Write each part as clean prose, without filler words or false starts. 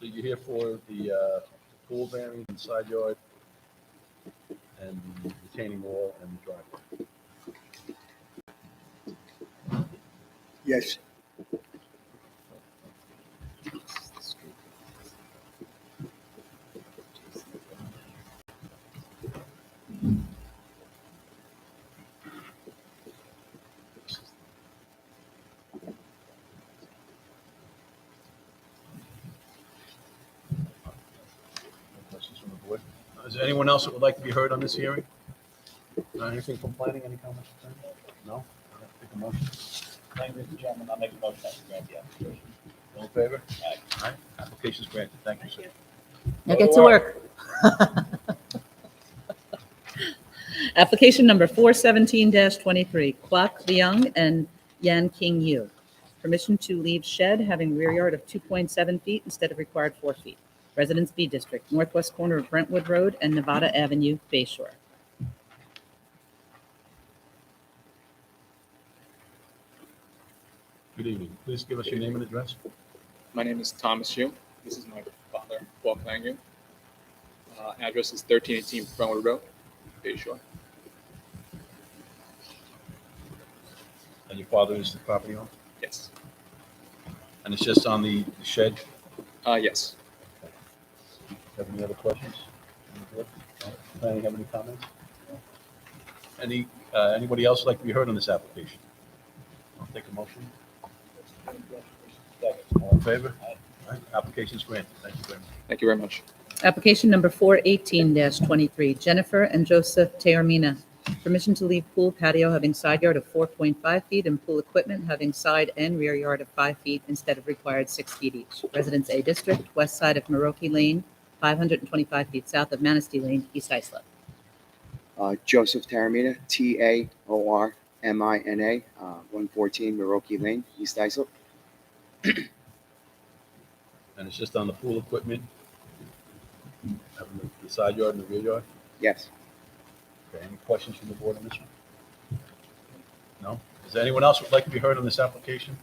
So you're here for the pool variance and side yard and the retaining wall and the driveway. Yes. Questions from the board? Is there anyone else that would like to be heard on this hearing? Anything from planning, any comments? from planning? No? All right, take a motion. Thank you, Mr. Chairman. I'll make a motion to grant the application. All in favor? Aye. Aye. Application's granted. Thank you, sir. Now get to work. Application number 417-23, Kwak Leung and Yan King Yu. Permission to leave shed having rear yard of 2.7 feet instead of required 4 feet. Residence B District, northwest corner of Brentwood Road and Nevada Avenue, Bay Shore. Good evening. Please give us your name and address. My name is Thomas Yu. This is my father, Kwok Lang Yu. Address is 1318 Brentwood Road, Bay Shore. And your father is the property owner? Yes. And it's just on the shed? Yes. Have any other questions? Planning, have any comments? Anybody else like to be heard on this application? I'll take a motion. All in favor? Aye. Application's granted. Thank you very much. Thank you very much. Application number 418-23, Jennifer and Joseph Taormina. Permission to leave pool patio having side yard of 4.5 feet and pool equipment having side and rear yard of 5 feet instead of required 6 feet each. Residence A District, west side of Maroki Lane, 525 feet south of Manistee Lane, East Islip. Joseph Taramina, Taormina, 114 Maroki Lane, East Islip. And it's just on the pool equipment, having the side yard and the rear yard? Yes. Okay, any questions from the board on this one? No? Is there anyone else who would like to be heard on this application?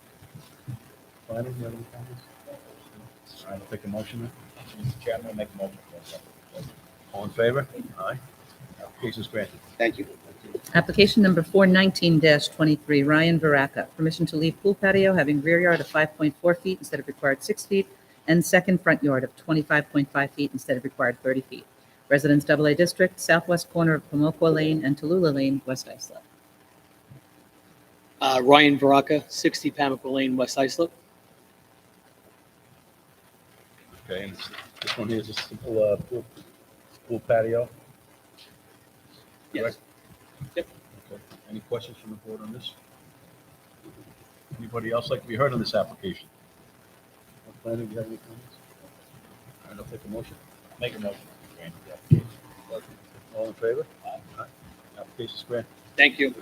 Planning, do you have any comments? All right, I'll take a motion then. Mr. Chairman, I'll make a motion to grant the application. All in favor? Aye. Application's granted. Thank you. Application number 419-23, Ryan Varaca. Permission to leave pool patio having rear yard of 5.4 feet instead of required 6 feet and second front yard of 25.5 feet instead of required 30 feet. Residence AA District, southwest corner of Pomoqua Lane and Tallulah Lane, West Islip. Ryan Varaca, 60 Pamlico Lane, West Islip. Okay, and this one here is a simple pool patio? Yes. Correct? Yep. Okay. Any questions from the board on this? Anybody else like to be heard on this application? Planning, do you have any comments? All right, I'll take a motion. Make a motion to grant the application. All in favor? Aye. Application's granted. Thank you.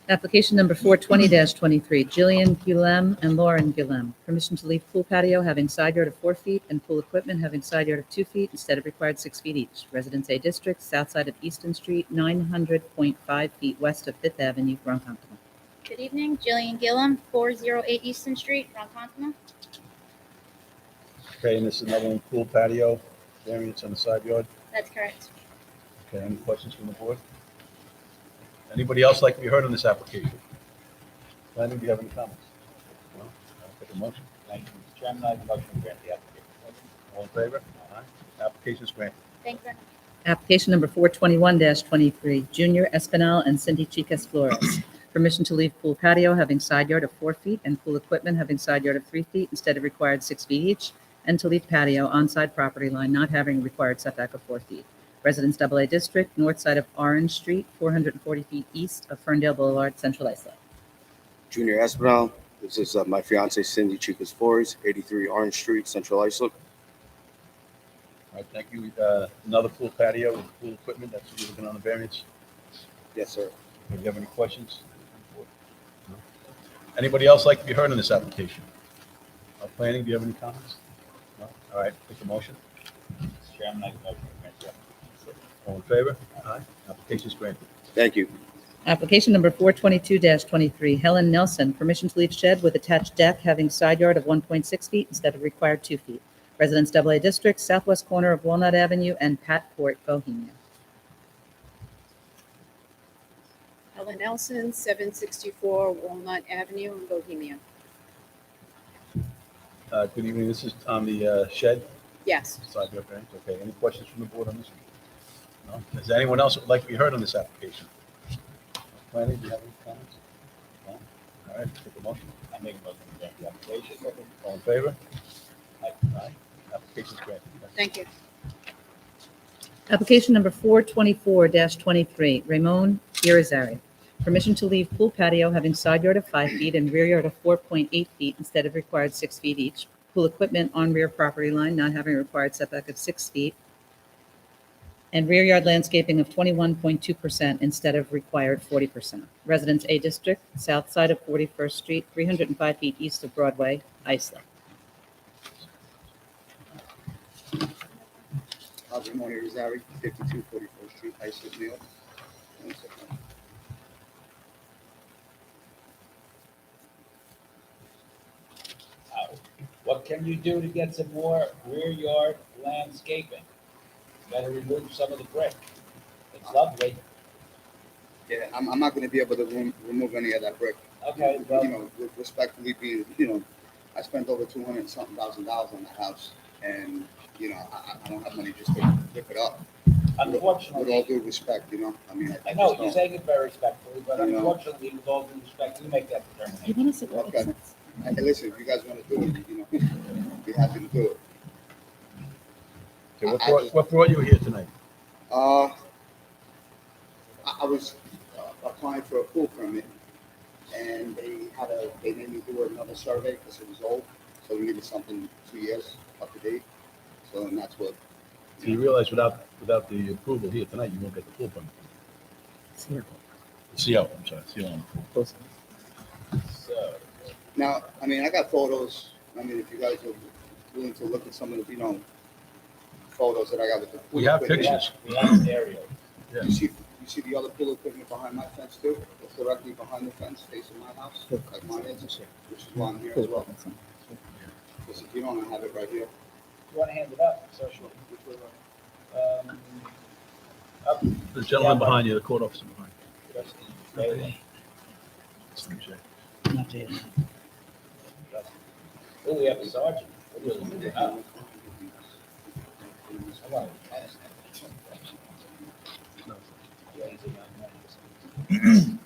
Application number 420-23, Jillian Guillem and Lauren Guillem. Permission to leave pool patio having side yard of 4 feet and pool equipment having side yard of 2 feet instead of required 6 feet each. Residence A District, south side of Easton Street, 900.5 feet west of Fifth Avenue, Ronkonkoma. Good evening, Jillian Gillum, 408 Easton Street, Ronkonkoma. Okay, and this is another one, pool patio, variance on the side yard. That's correct. Okay, any questions from the board? Anybody else like to be heard on this application? Planning, do you have any comments? No? I'll take a motion. Thank you, Mr. Chairman. I make a motion to grant the application. All in favor? Aye. Application's granted. Thank you very much. Application number 421-23, Junior Espinal and Cindy Chicas Flores. Permission to leave pool patio having side yard of 4 feet and pool equipment having side yard of 3 feet instead of required 6 feet each, and to leave patio on side property line not having required setback of 4 feet. Residence AA District, north side of Orange Street, 440 feet east of Ferndale Boulevard, Central Islip. Junior Espinal. This is my fiance Cindy Chicas Flores, 83 Orange Street, Central Islip. All right, thank you. Another pool patio with pool equipment, that's what you're looking on the variance. Yes, sir. Do you have any questions? No? Anybody else like to be heard on this application? Planning, do you have any comments? No? All right, take a motion. Mr. Chairman, I make a motion to grant the application. All in favor? Aye. Application's granted. Thank you. Application number 422-23, Helen Nelson. Permission to leave shed with attached deck having side yard of 1.6 feet instead of required 2 feet. Residence AA District, southwest corner of Walnut Avenue and Pat Court, Bohemia. Ellen Nelson, 764 Walnut Avenue in Bohemia. Good evening. This is on the shed Yes. side yard variance. Okay, any questions from the board on this one? No? Is there anyone else who would like to be heard on this application? Planning, do you have any comments? No? All right, take a motion. I make a motion to grant the application. All in favor? Aye. Aye. Application's granted. Thank you. Application number 424-23, Ramon Irizarry. Permission to leave pool patio having side yard of 5 feet and rear yard of 4.8 feet instead of required 6 feet each. Pool equipment on rear property line not having required setback of 6 feet. And rear yard landscaping of 21.2% instead of required 40%. Residence A District, south side of 41st Street, 305 feet east of Broadway, Islip. Ramon Irizarry, 52 44th Street, Islip, New York. What can you do to get some more rear yard landscaping? Better remove some of the brick. It's lovely. Yeah, I'm not gonna be able to remove any of that brick. Okay, You well, know, respectfully being, I spent over $200 and something thousand on the house, and, I don't have money just to rip it up. With all unfortunately, due respect, I mean. I know just you're don't. saying it very respectfully, but You know. unfortunately, with all due respect, you make that determination. want us to Okay. Hey, listen, if you guys wanna do it, be happy to do it. Okay, what brought you here tonight? I was applying for a pool permit, and they made me do another survey because it was old, so we needed something 2 years up to date. So, and that's what. So you realize without the approval here tonight, you won't get the pool permit. The CO, I'm sorry, CO on the pool. So, Now, I mean, I got photos. I mean, if you guys are willing to look at some of the, photos that I got with the pool. We have equipment. pictures. we have aerial. Yeah. You see the other pool equipment behind my fence too? It's directly behind the fence facing my house, like mine is, which is why I'm here as well. Because if you don't, I have it right here. You want to hand it up? So sure. Up. The gentleman behind you, the court officer behind Just stay there. you. Oh, we have a sergeant. Wow. Come on. Yeah, he's a young man.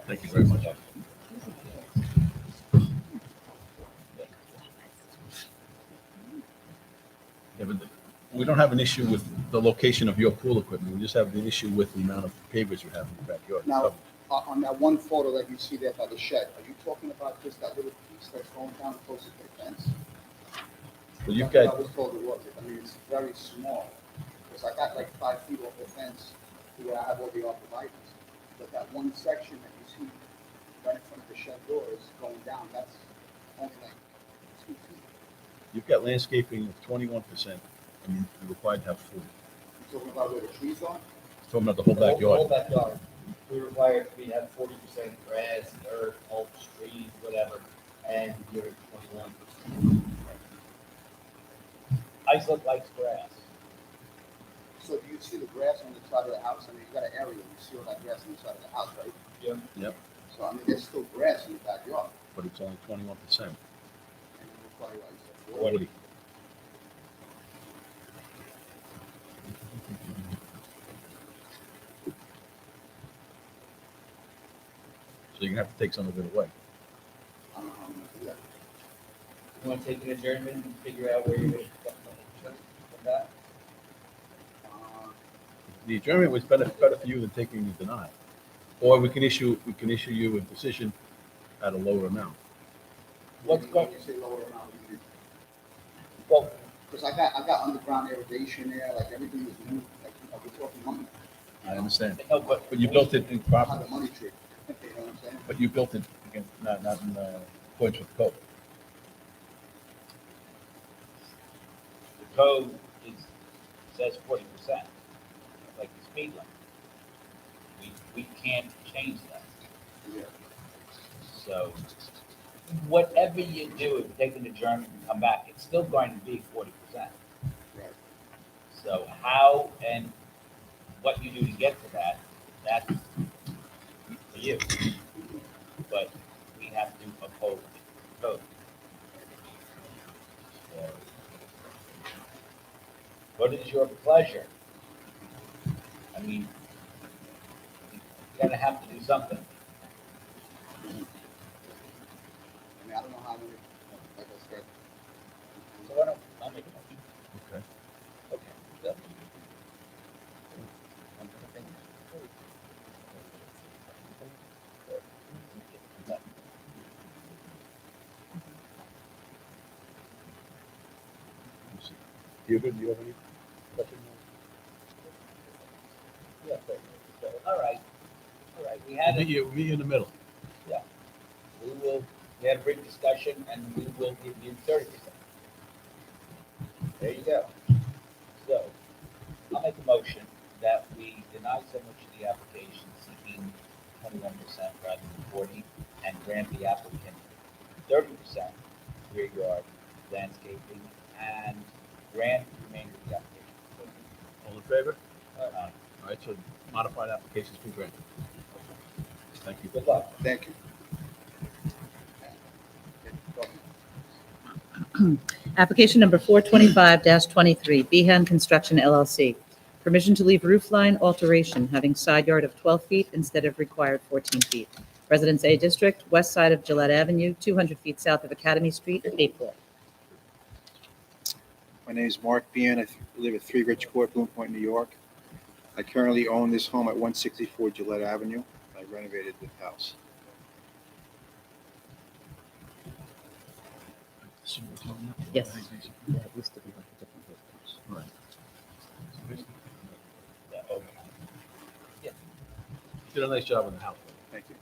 Thank you very much. Yeah, but we don't have an issue with the location of your pool equipment. We just have an issue with the amount of pavers you have in the backyard. Now, on that one photo that you see there by the shed, are you talking about just that little piece that's going down closer to the fence? Well, you've That's what got, I was told it was. I mean, it's very small, because I got like 5 feet off the fence to where I have all the arborvitae's. But that one section that you see right in front of the shed door is going down, that's only like 2 feet. you've got landscaping of 21%, and you're required to have 40. You're talking about where the trees are? Talking about the whole Whole backyard. backyard. We require to have 40% grass, earth, mulch, trees, whatever, and you're at 21%. Islip likes grass. So do you see the grass on the side of the house? I mean, you got an area, you see all that grass on the side of the house, right? Yeah. Yep. So I mean, there's still grass in the backyard. But it's only 21%. And you require, like, you said, 40. So you're gonna have to take some of it away. I don't know how I'm gonna do that. You want to take an adjournment and figure out where you're going to come back? The adjournment was better for you than taking the denial. Or we can issue you a decision at a lower amount. What's going, You say lower amount, you mean? well, Because I got underground irrigation there, like everything was new, like, we're talking money. I understand. no, but. But you built it I had improperly. the money tree, you know what I'm saying? But you built it again, not in accordance with the code. code says 40%, like the speed limit. We can't change that. Yeah. So whatever you do, if you take an adjournment and come back, it's still going to be 40%. Right. So how and what you do to get to that, that's for you. But we have to oppose the code. So, what is your pleasure? I mean, you're gonna have to do something. I mean, I don't know how many, like I said. So why don't, I'll make a motion. Okay. Okay. So- Hugo, do you have any questions? Yeah, so, all right, we had Meet it, you in the middle. we had a brief discussion and we will give you 30%. There you go. So, I'll make a motion that we deny so much of the application seeking 21% rather than 40 and grant the applicant 30% rear yard landscaping and grant the remainder of the application. All in favor? Aye. All right, so modified application's been granted. Thank you. Good luck. Thank you. Application number 425-23, Behan Construction LLC. Permission to leave roof line alteration having side yard of 12 feet instead of required 14 feet. Residence A District, west side of Gillette Avenue, 200 feet south of Academy Street, Bayport. My name is Mark Bean. I live at 3 Rich Court, Bloom Point, New York. I currently own this home at 164 Gillette Avenue. I renovated the house. Yes. Right. Yeah, okay. You did a nice job on the house. Thank you.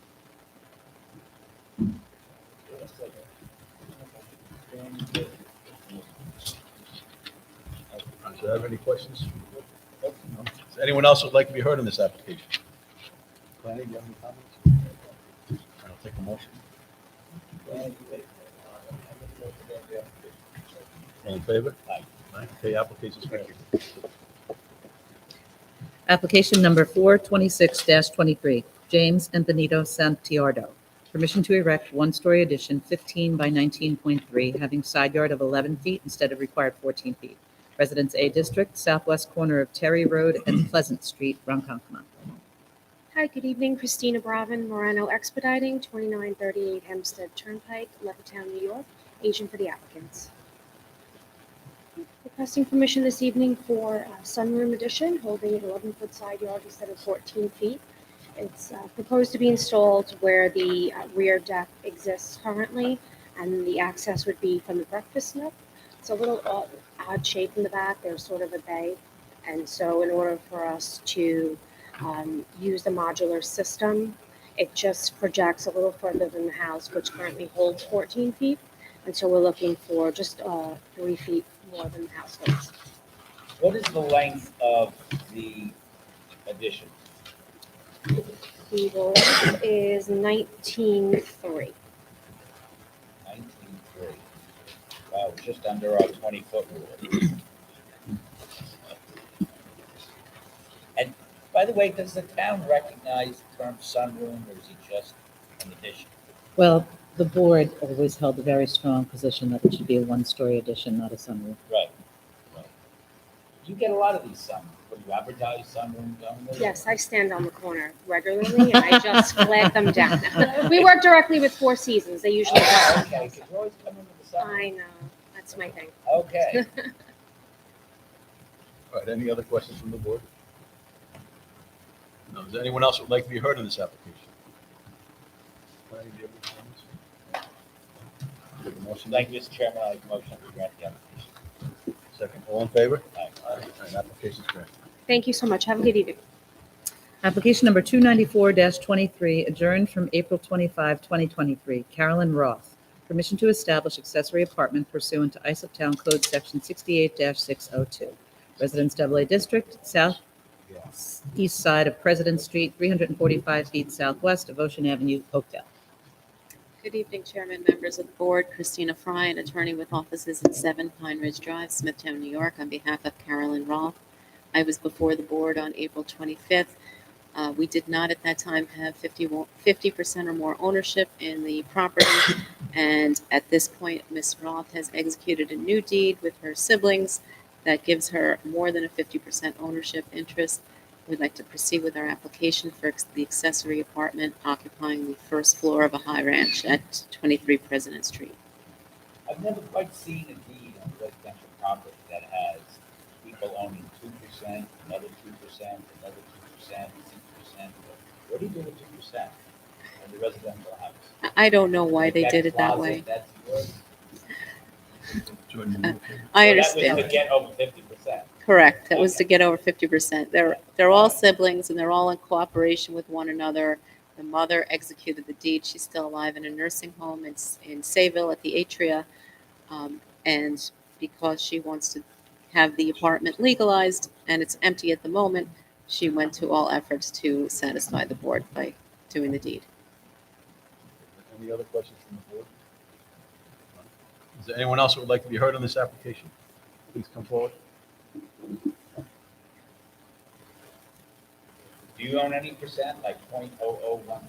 All right, do you have any questions? No? Does anyone else would like to be heard on this application? Planning, do you have any comments? I'll take a motion. All in favor? Aye. Aye. Okay, application's granted. Application number 426-23, James and Benito Santiardo. Permission to erect one-story addition 15 by 19.3, having side yard of 11 feet instead of required 14 feet. Residence A District, southwest corner of Terry Road and Pleasant Street, Ronkonkoma. Hi, good evening. Christina Bravin, Morano Expediting, 2938 Hempstead Turnpike, Levittown, New York, agent for the applicants. Requesting permission this evening for a sunroom addition holding an 11-foot side yard instead of 14 feet. It's proposed to be installed where the rear deck exists currently, and the access would be from the breakfast nook. It's a little odd shape in the back. There's sort of a bay. And so in order for us to use the modular system, it just projects a little further than the house, which currently holds 14 feet. And so we're looking for just 3 feet more than the house holds. What is the length of the addition? The length is 19.3. 19.3. Wow, just under our 20-foot rule. And by the way, does the town recognize the term sunroom, or is it just an addition? Well, the board always held a very strong position that it should be a one-story addition, not a sunroof. Right. You get a lot of these sunrooms. What, you advertise sunrooms only? Yes, I stand on the corner regularly and I just flag them down. We work directly with Four Seasons. They usually Oh, have. okay, because you always come in with the sunroof. I know, that's my thing. Okay. All right, any other questions from the board? No, is there anyone else who would like to be heard on this application? Planning, do you have any comments? Take a motion. Thank you, Mr. Chairman. I make a motion to grant the application. Second, all in favor? Aye. All right, application's granted. Thank you so much. Have a good evening. Application number 294-23, adjourned from April 25, 2023. Carolyn Roth. Permission to establish accessory apartment pursuant to Isoptown Code Section 68-602. Residence AA District, south east side of President Street, 345 feet southwest of Ocean Avenue, Oakdale. Good evening, Chairman, members of the board. Christina Fry, an attorney with offices at 7 Pine Ridge Drive, Smithtown, New York, on behalf of Carolyn Roth. I was before the board on April 25th. We did not at that time have 50% or more ownership in the property. And at this point, Ms. Roth has executed a new deed with her siblings that gives her more than a 50% ownership interest. We'd like to proceed with our application for the accessory apartment occupying the first floor of a high ranch at 23 President Street. I've never quite seen a deed on residential property that has people owning 2%, another 2%, another 2%, 6%. What do you do with 2% on the residential house? I don't know why Like they that did it that closet, way. That's yours? Jordan, you okay? I So that was understand. to get over 50%. Correct. That was to get over 50%. They're all siblings and they're all in cooperation with one another. The mother executed the deed. She's still alive in a nursing home in Sayville at the Atria. And because she wants to have the apartment legalized and it's empty at the moment, she went to all efforts to satisfy the board by doing the deed. Any other questions from the board? Is there anyone else who would like to be heard on this application? Please come forward. Do you own any percent, like 0.0013? Or I'm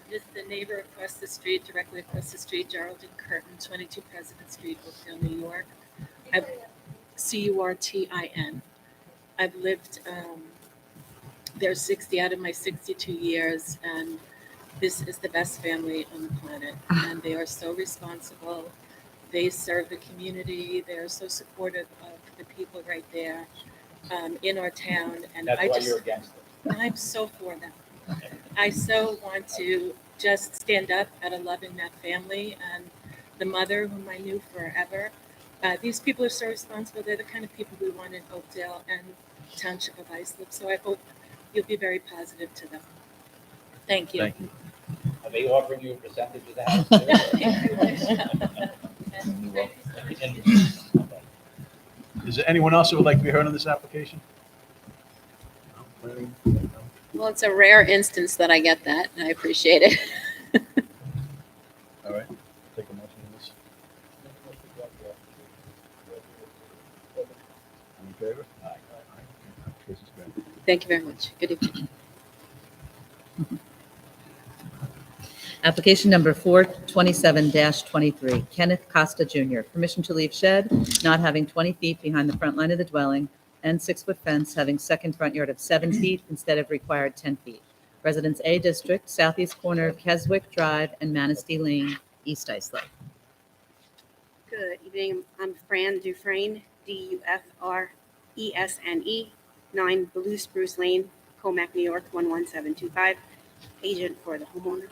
just the neighbor across the street, directly across the street, Geraldine Curtin, 22 President Street, Oakdale, New York. I've Curtin. I've lived there 60 out of my 62 years, and this is the best family on the planet. And they are so responsible. They serve the community. They're so supportive of the people right there in our town. And that's I why just, you're against it. I'm so for them. I so want to just stand up out of loving that family and the mother whom I knew forever. These people are so responsible. They're the kind of people we want in Oakdale and Township of Islip. So I hope you'll be very positive to them. Thank you. Thank you. Are they offering you a percentage of the house? Is there anyone else who would like to be heard on this application? No? Planning? No? Well, it's a rare instance that I get that, and I appreciate it. All right, take a motion on this. All in favor? Aye. Case is granted. Thank you very much. Good evening. Application number 427-23, Kenneth Costa Jr., permission to leave shed not having 20 feet behind the front line of the dwelling and 6-foot fence having second front yard of 7 feet instead of required 10 feet. Residence A District, southeast corner of Keswick Drive and Manistee Lane, East Islip. Good evening. I'm Fran Dufresne, Dufresne, 9 Blue Spruce Lane, Comac, New York, 11725, agent for the homeowner.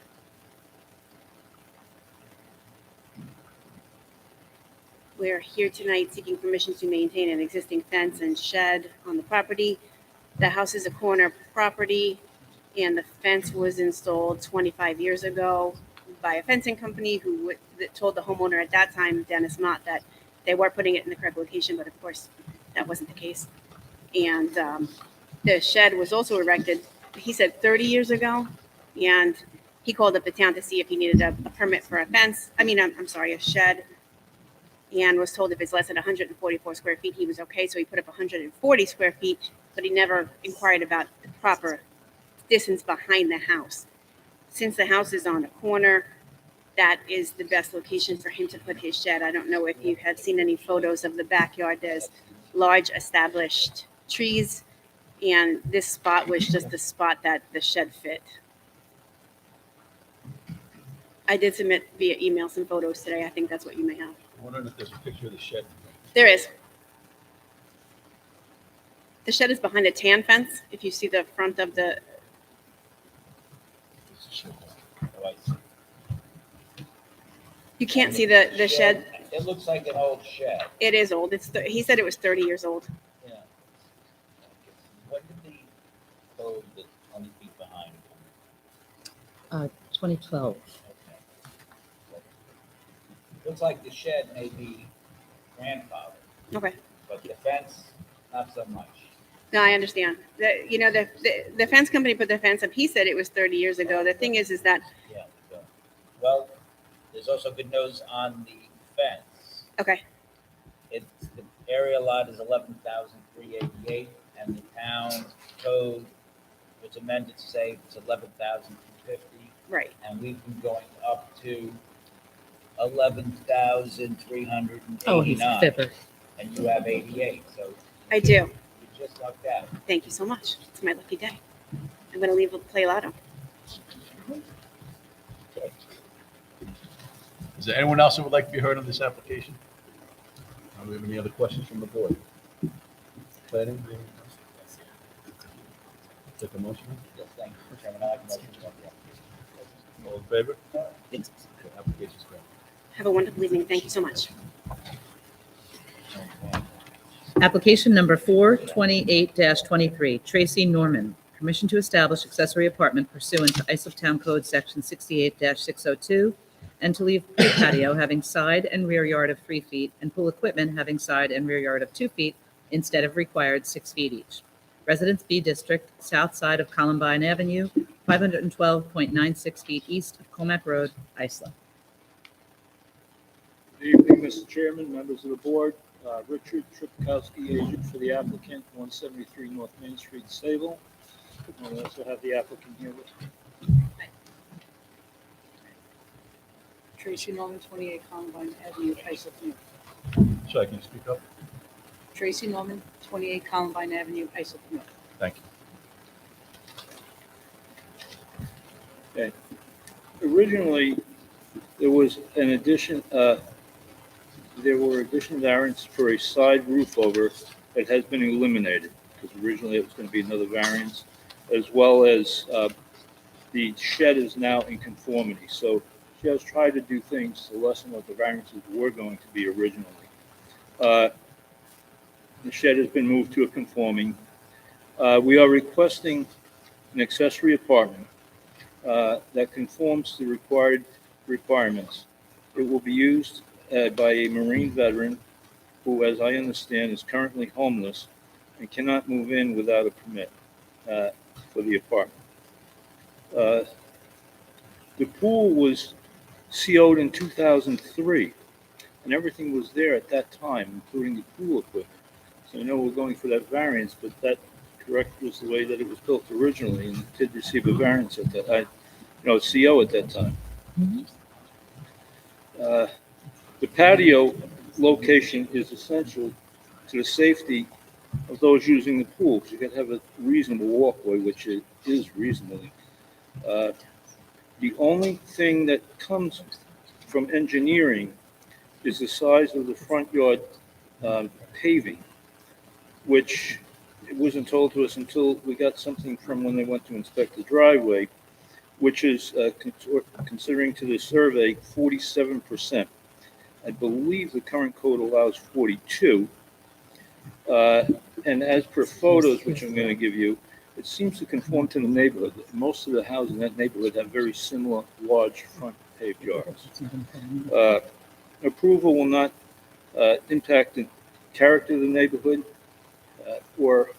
We're here tonight seeking permission to maintain an existing fence and shed on the property. The house is a corner property, and the fence was installed 25 years ago by a fencing company that told the homeowner at that time, Dennis Mott, that they were putting it in the correct location, but of course, that wasn't the case. And the shed was also erected, he said 30 years ago, and he called up the town to see if he needed a permit for a fence. I'm sorry, a shed, and was told if it's less than 144 square feet, he was okay. So he put up 140 square feet, but he never inquired about the proper distance behind the house. Since the house is on a corner, that is the best location for him to put his shed. I don't know if you had seen any photos of the backyard. There's large established trees, and this spot was just the spot that the shed fit. I did submit via email some photos today. I think that's what you may have. I'm wondering if there's a picture of the shed. There is. The shed is behind a tan fence. If you see the front of the, Oh, I see. you can't see the shed. It looks like an old shed. It is old. He said it was 30 years old. Yeah. When did the code the 20 feet behind? 2012. Okay. looks like the shed may be grandfathered, Okay. but the fence, not so much. No, I understand. The fence company put the fence up. He said it was 30 years ago. The thing is that, Yeah. So, well, there's also good news on the fence. okay, It's, the area lot is 11,388, and the town code was amended to say it's 11,250, right. and we've been going up to 11,389. Oh, he's a fibber. And you have 88, so I do. you just lucked out. Thank you so much. It's my lucky day. I'm going to leave play lotto. Is there anyone else who would like to be heard on this application? Do we have any other questions from the board? Planning? Take a motion? Yes, thank you, Chairman. I like motion to accept the application. All in favor? Yes. Okay, application's granted. Have a wonderful evening. Thank you so much. Application number 428-23, Tracy Norman. Permission to establish accessory apartment pursuant to Islip Town Code Section 68-602, and to leave pool patio having side and rear yard of 3 feet, and pool equipment having side and rear yard of 2 feet instead of required 6 feet each. Residence B District, south side of Columbine Avenue, 512.96 feet east of Comac Road, Islip. Good evening, Mr. Chairman, members of the board. Richard Tripkowski, agent for the applicant, 173 North Main Street, Sable. And we also have the applicant here with me. Tracy Norman, 28 Columbine Avenue, Islip, New York. Sorry, can you speak up? Tracy Norman, 28 Columbine Avenue, Islip, New York. Thank you. Okay. Originally, there was an addition, there were additional variants for a side roof over that has been eliminated, because originally it was going to be another variance, as well as the shed is now in conformity. So she has tried to do things to lessen what the variances were going to be originally. The shed has been moved to a conforming. We are requesting an accessory apartment that conforms to required requirements. It will be used by a Marine veteran who, as I understand, is currently homeless and cannot move in without a permit for the apartment. The pool was CO'd in 2003, and everything was there at that time, including the pool equipment. So I know we're going for that variance, but that correct was the way that it was built originally, and it did receive a variance at that, CO at that time. The patio location is essential to the safety of those using the pool, because you got to have a reasonable walkway, which it is reasonably. The only thing that comes from engineering is the size of the front yard paving, which it wasn't told to us until we got something from when they went to inspect the driveway, which is considering to the survey 47%. I believe the current code allows 42. And as per photos, which I'm going to give you, it seems to conform to the neighborhood. Most of the houses in that neighborhood have very similar large front paved yards. Approval will not impact the character of the neighborhood or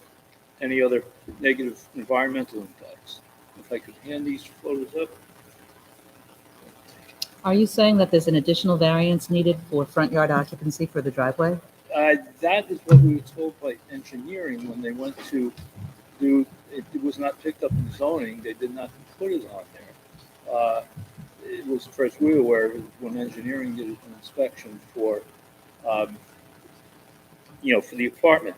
any other negative environmental impacts. If I could hand these photos up. Are you saying that there's an additional variance needed for front yard occupancy for the driveway? That is what we were told by engineering when they went to do, it was not picked up in zoning, they did not put it on there. It was the first we were aware of it when engineering did an inspection for, for the apartment.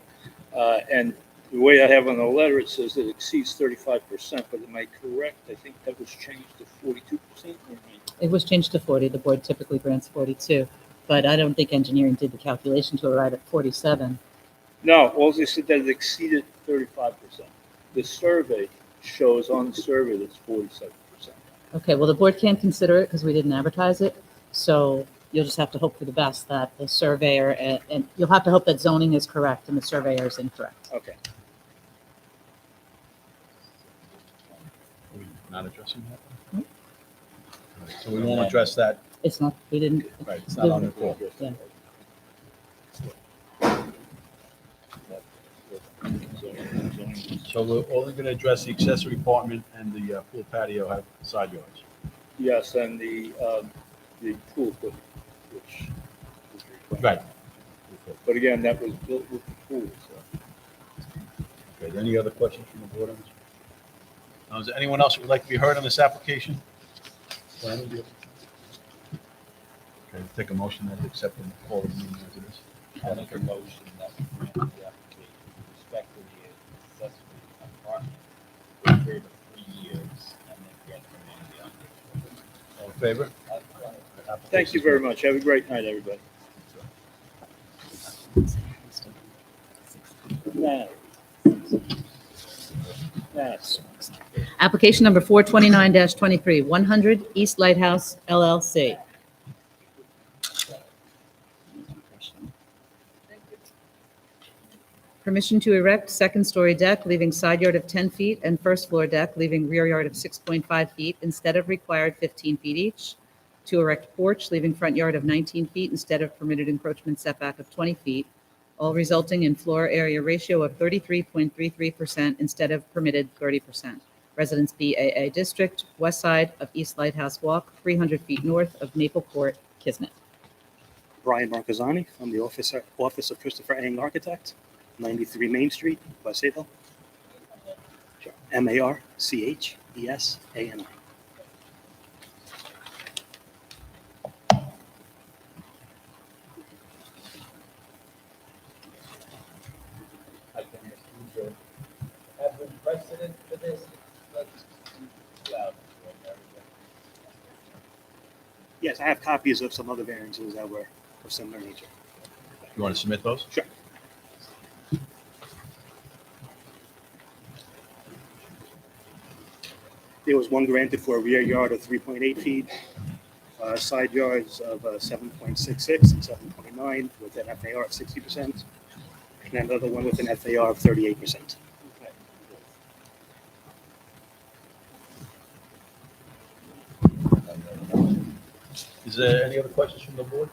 And the way I have on the letter, it says that it exceeds 35%, but am I correct? I think that was changed to 42%. It was changed to 40. The board typically grants 42, but I don't think engineering did the calculation to arrive at 47. No, all they said that it exceeded 35%. The survey shows on the survey that's 47%. Okay, well, the board can't consider it because we didn't advertise it. So you'll just have to hope for the best that the surveyor, and you'll have to hope that zoning is correct and the surveyor is incorrect. Okay. Are we not addressing that? All right, so we won't address that It's not, we didn't. Right, it's not on the call. Yeah. So we're only going to address the accessory apartment and the pool patio have side yards. Yes, and the pool equipment, which is required. Right. But again, that was built with the pool, so. Okay, any other questions from the board on this? Now, is there anyone else who would like to be heard on this application? Planning, do you- Okay, take a motion then to accept and call the meeting as it is. I'll make a motion that we grant the application with respect to the accessory apartment for a period of 3 years and then grant the remainder of the All in favor? application. Thank you very much. Have a great night, everybody. Yes. Application number 429-23, 100 East Lighthouse LLC. Permission to erect second-story deck, leaving side yard of 10 feet, and first floor deck, leaving rear yard of 6.5 feet instead of required 15 feet each. To erect porch, leaving front yard of 19 feet instead of permitted encroachment setback of 20 feet, all resulting in floor area ratio of 33.33% instead of permitted 30%. Residence BAA District, west side of East Lighthouse Walk, 300 feet north of Maple Court, Kismet. Brian Marcazzani from the Office of Christopher Ang Architect, 93 Main Street, West Havel. Marchesani. I can excuse your, have been precedent for this? Let's be loud. Yes, I have copies of some other variances that were of similar nature. You want to submit those? Sure. There was one granted for a rear yard of 3.8 feet, side yards of 7.66 and 7.9 with an FAR of 60%, and another one with an FAR of 38%. Is there any other questions from the board?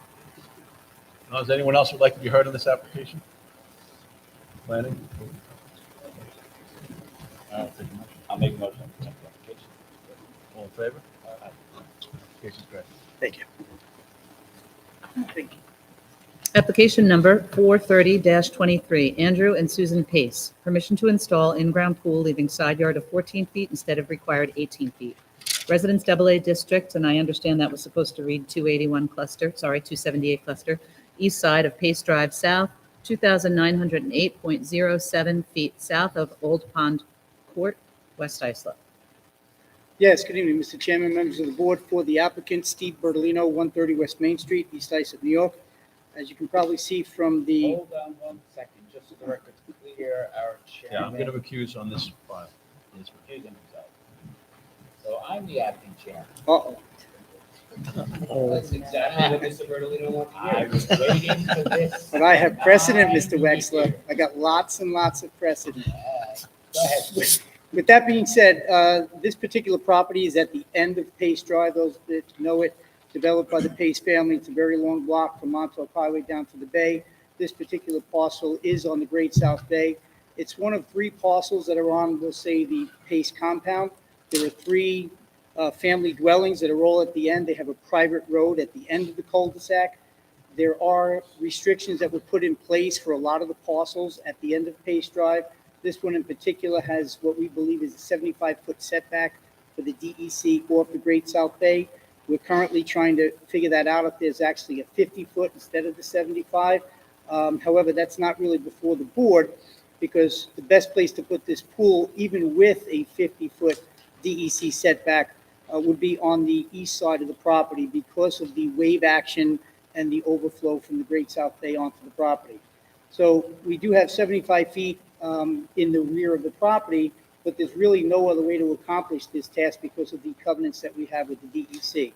Now, is anyone else who would like to be heard on this application? Planning? I'll make a motion to accept the application. All in favor? Application's granted. Thank you. Thank you. Application number 430-23, Andrew and Susan Pace. Permission to install in-ground pool, leaving side yard of 14 feet instead of required 18 feet. Residence AA District, and I understand that was supposed to read 278 cluster, east side of Pace Drive South, 2,908.07 feet south of Old Pond Court, West Islip. Yes, good evening, Mr. Chairman, members of the board. For the applicant, Steve Bertolino, 130 West Main Street, East Islip, New York. As you can probably see from the... Hold on 1 second, just so the record's clear, our Yeah, I'm chairman. going to recuse on this file. Yes, Recusing himself. So I'm the acting chairman. Uh-oh. That's exactly what Mr. Bertolino wanted to hear. I was waiting for this. But I have precedent, Mr. Wexler. I got lots and lots of precedent. Go ahead. With that being said, this particular property is at the end of Pace Drive. Those that know it, developed by the Pace family. It's a very long block from Montauk Highway down to the bay. This particular parcel is on the Great South Bay. It's one of 3 parcels that are on, we'll say, the Pace compound. There are 3 family dwellings that are all at the end. They have a private road at the end of the cul-de-sac. There are restrictions that were put in place for a lot of the parcels at the end of Pace Drive. This one in particular has what we believe is a 75-foot setback for the DEC off the Great South Bay. We're currently trying to figure that out if there's actually a 50-foot instead of the 75. However, that's not really before the board because the best place to put this pool, even with a 50-foot DEC setback, would be on the east side of the property because of the wave action and the overflow from the Great South Bay onto the property. So we do have 75 feet in the rear of the property, but there's really no other way to accomplish this task because of the covenants that we have with the DEC.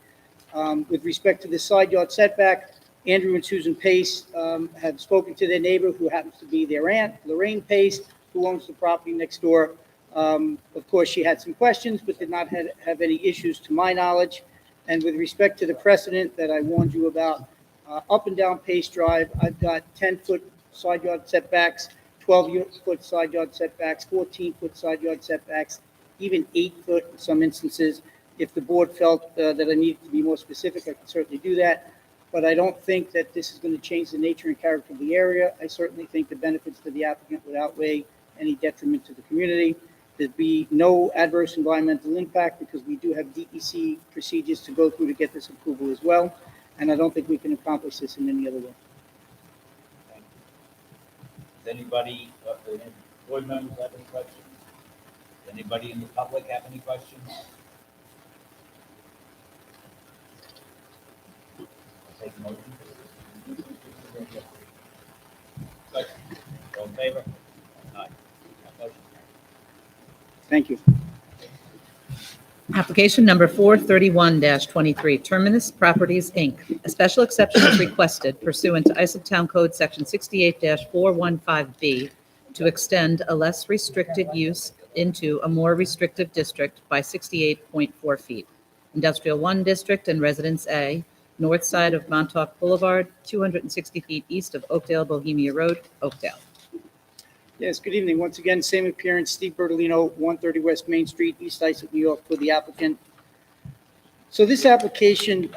With respect to the side yard setback, Andrew and Susan Pace have spoken to their neighbor, who happens to be their aunt, Lorraine Pace, who owns the property next door. Of course, she had some questions, but did not have any issues to my knowledge. And with respect to the precedent that I warned you about, up and down Pace Drive, I've got 10-foot side yard setbacks, 12-foot side yard setbacks, 14-foot side yard setbacks, even 8-foot in some instances. If the board felt that I needed to be more specific, I could certainly do that. But I don't think that this is going to change the nature and character of the area. I certainly think the benefits to the applicant would outweigh any detriment to the community. There'd be no adverse environmental impact because we do have DEC procedures to go through to get this approval as well. And I don't think we can accomplish this in any other way. Does anybody, any board members have any questions? Does anybody in the public have any questions? I'll take a motion. All in favor? Aye. Motion. Thank you. Application number 431-23, Terminus Properties, Inc. A special exception is requested pursuant to Isaac Town Code Section 68-415B to extend a less restricted use into a more restrictive district by 68.4 feet. Industrial 1 District and Residence A, north side of Montauk Boulevard, 260 feet east of Oakdale Bohemia Road, Oakdale. Yes, good evening. Once again, same appearance, Steve Bertolino, 130 West Main Street, East Isaac, New York, for the applicant. So this application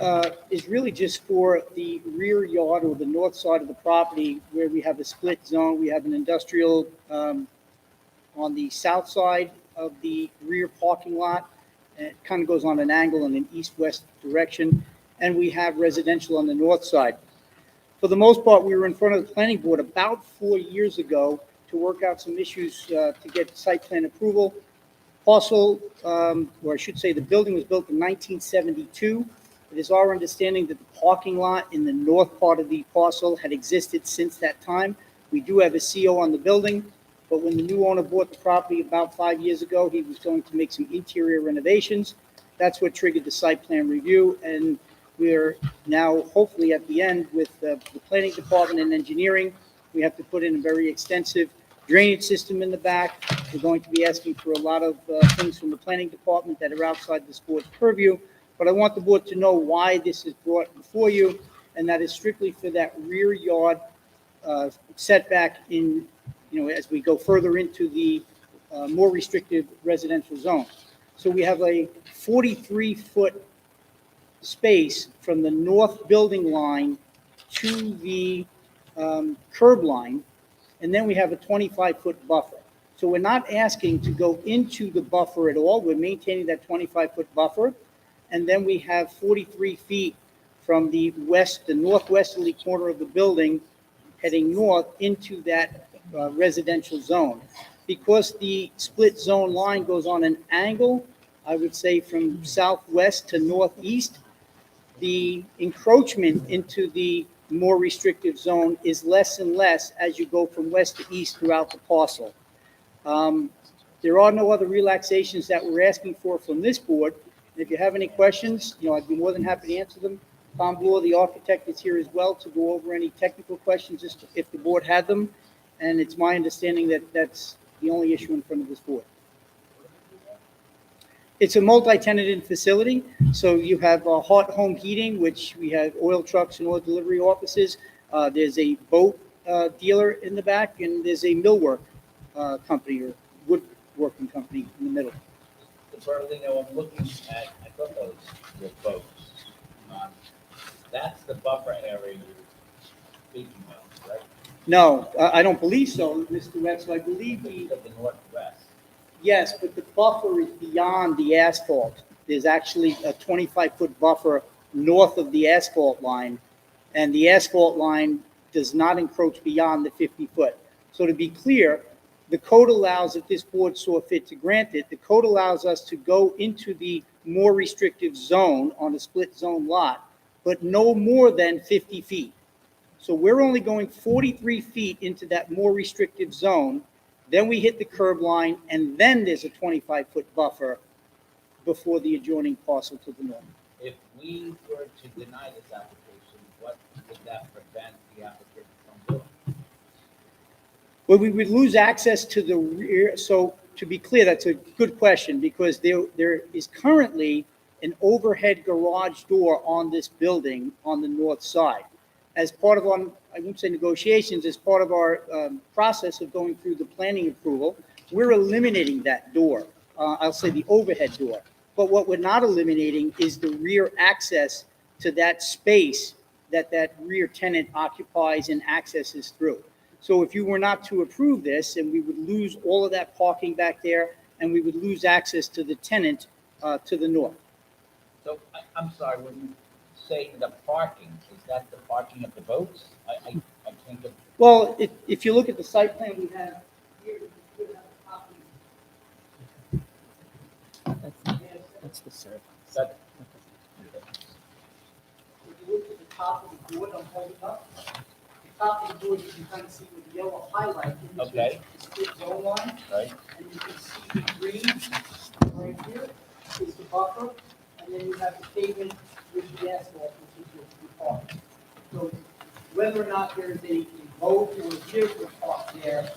is really just for the rear yard or the north side of the property where we have a split zone. We have an industrial on the south side of the rear parking lot. And it kind of goes on an angle in an east-west direction. And we have residential on the north side. For the most part, we were in front of the planning board about 4 years ago to work out some issues to get site plan approval. Parcel, or I should say the building was built in 1972. It is our understanding that the parking lot in the north part of the parcel had existed since that time. We do have a CO on the building, but when the new owner bought the property about 5 years ago, he was going to make some interior renovations. That's what triggered the site plan review, and we're now hopefully at the end with the planning department and engineering. We have to put in a very extensive drainage system in the back. We're going to be asking for a lot of things from the planning department that are outside this board's purview. But I want the board to know why this is brought before you, and that is strictly for that rear yard setback in, as we go further into the more restrictive residential zone. So we have a 43-foot space from the north building line to the curb line, and then we have a 25-foot buffer. So we're not asking to go into the buffer at all. We're maintaining that 25-foot buffer. And then we have 43 feet from the northwesterly corner of the building heading north into that residential zone. Because the split zone line goes on an angle, I would say from southwest to northeast, the encroachment into the more restrictive zone is less and less as you go from west to east throughout the parcel. There are no other relaxations that we're asking for from this board. And if you have any questions, I'd be more than happy to answer them. Tom Bloor, the architect, is here as well to go over any technical questions if the board had them. And it's my understanding that that's the only issue in front of this board. It's a multi-tenanted facility, so you have hot home heating, which we have oil trucks and oil delivery offices. There's a boat dealer in the back, and there's a millwork company or woodworking company in the middle. So Bertolino, I'm looking at, I thought those were boats. That's the buffer area you're speaking of, right? No, I don't believe so, Mr. Wetzel. I believe To the northwest. yes, but the buffer is beyond the asphalt. There's actually a 25-foot buffer north of the asphalt line, and the asphalt line does not encroach beyond the 50-foot. So to be clear, the code allows, if this board saw fit to grant it, the code allows us to go into the more restrictive zone on a split zone lot, but no more than 50 feet. So we're only going 43 feet into that more restrictive zone. Then we hit the curb line, and then there's a 25-foot buffer before the adjoining parcel to the north. If we were to deny this application, what would that prevent the applicant from doing? Well, we would lose access to the rear. So to be clear, that's a good question because there is currently an overhead garage door on this building on the north side. As part of our, I won't say negotiations, as part of our process of going through the planning approval, we're eliminating that door. I'll say the overhead door. But what we're not eliminating is the rear access to that space that that rear tenant occupies and accesses through. So if you were not to approve this, and we would lose all of that parking back there, and we would lose access to the tenant to the north. So I'm sorry, when you say the parking, is that the parking of the boats? I can't get. Well, if you look at the site plan we have here, you have a copy. That's the serve. That, If you look at the top of the board I'm holding up, the top of the board, you can kind of see with the yellow highlight. Okay. It's the zone line, right? and you can see the green right here is the buffer, and then you have the pavement with the asphalt, which is your park. So whether or not there is a boat or a vehicle parked there,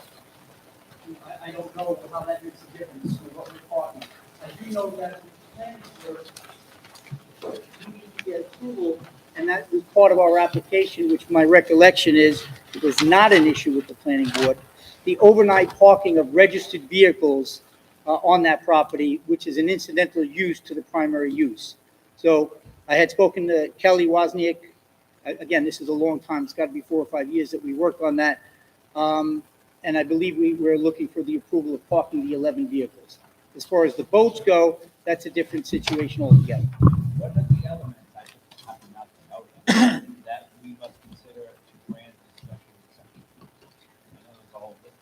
I don't know how that makes a difference to what we're parking. I do know that the planning board, we need to get approval, and that was part of our application, which my recollection is, it was not an issue with the planning board, the overnight parking of registered vehicles on that property, which is an incidental use to the primary use. So I had spoken to Kelly Wozniak. Again, this is a long time. It's got to be 4 or 5 years that we worked on that. And I believe we were looking for the approval of parking the 11 vehicles. As far as the boats go, that's a different situation altogether. What are the elements, I just happen not to know them, that we must consider to grant this special exception? I know it's a whole list.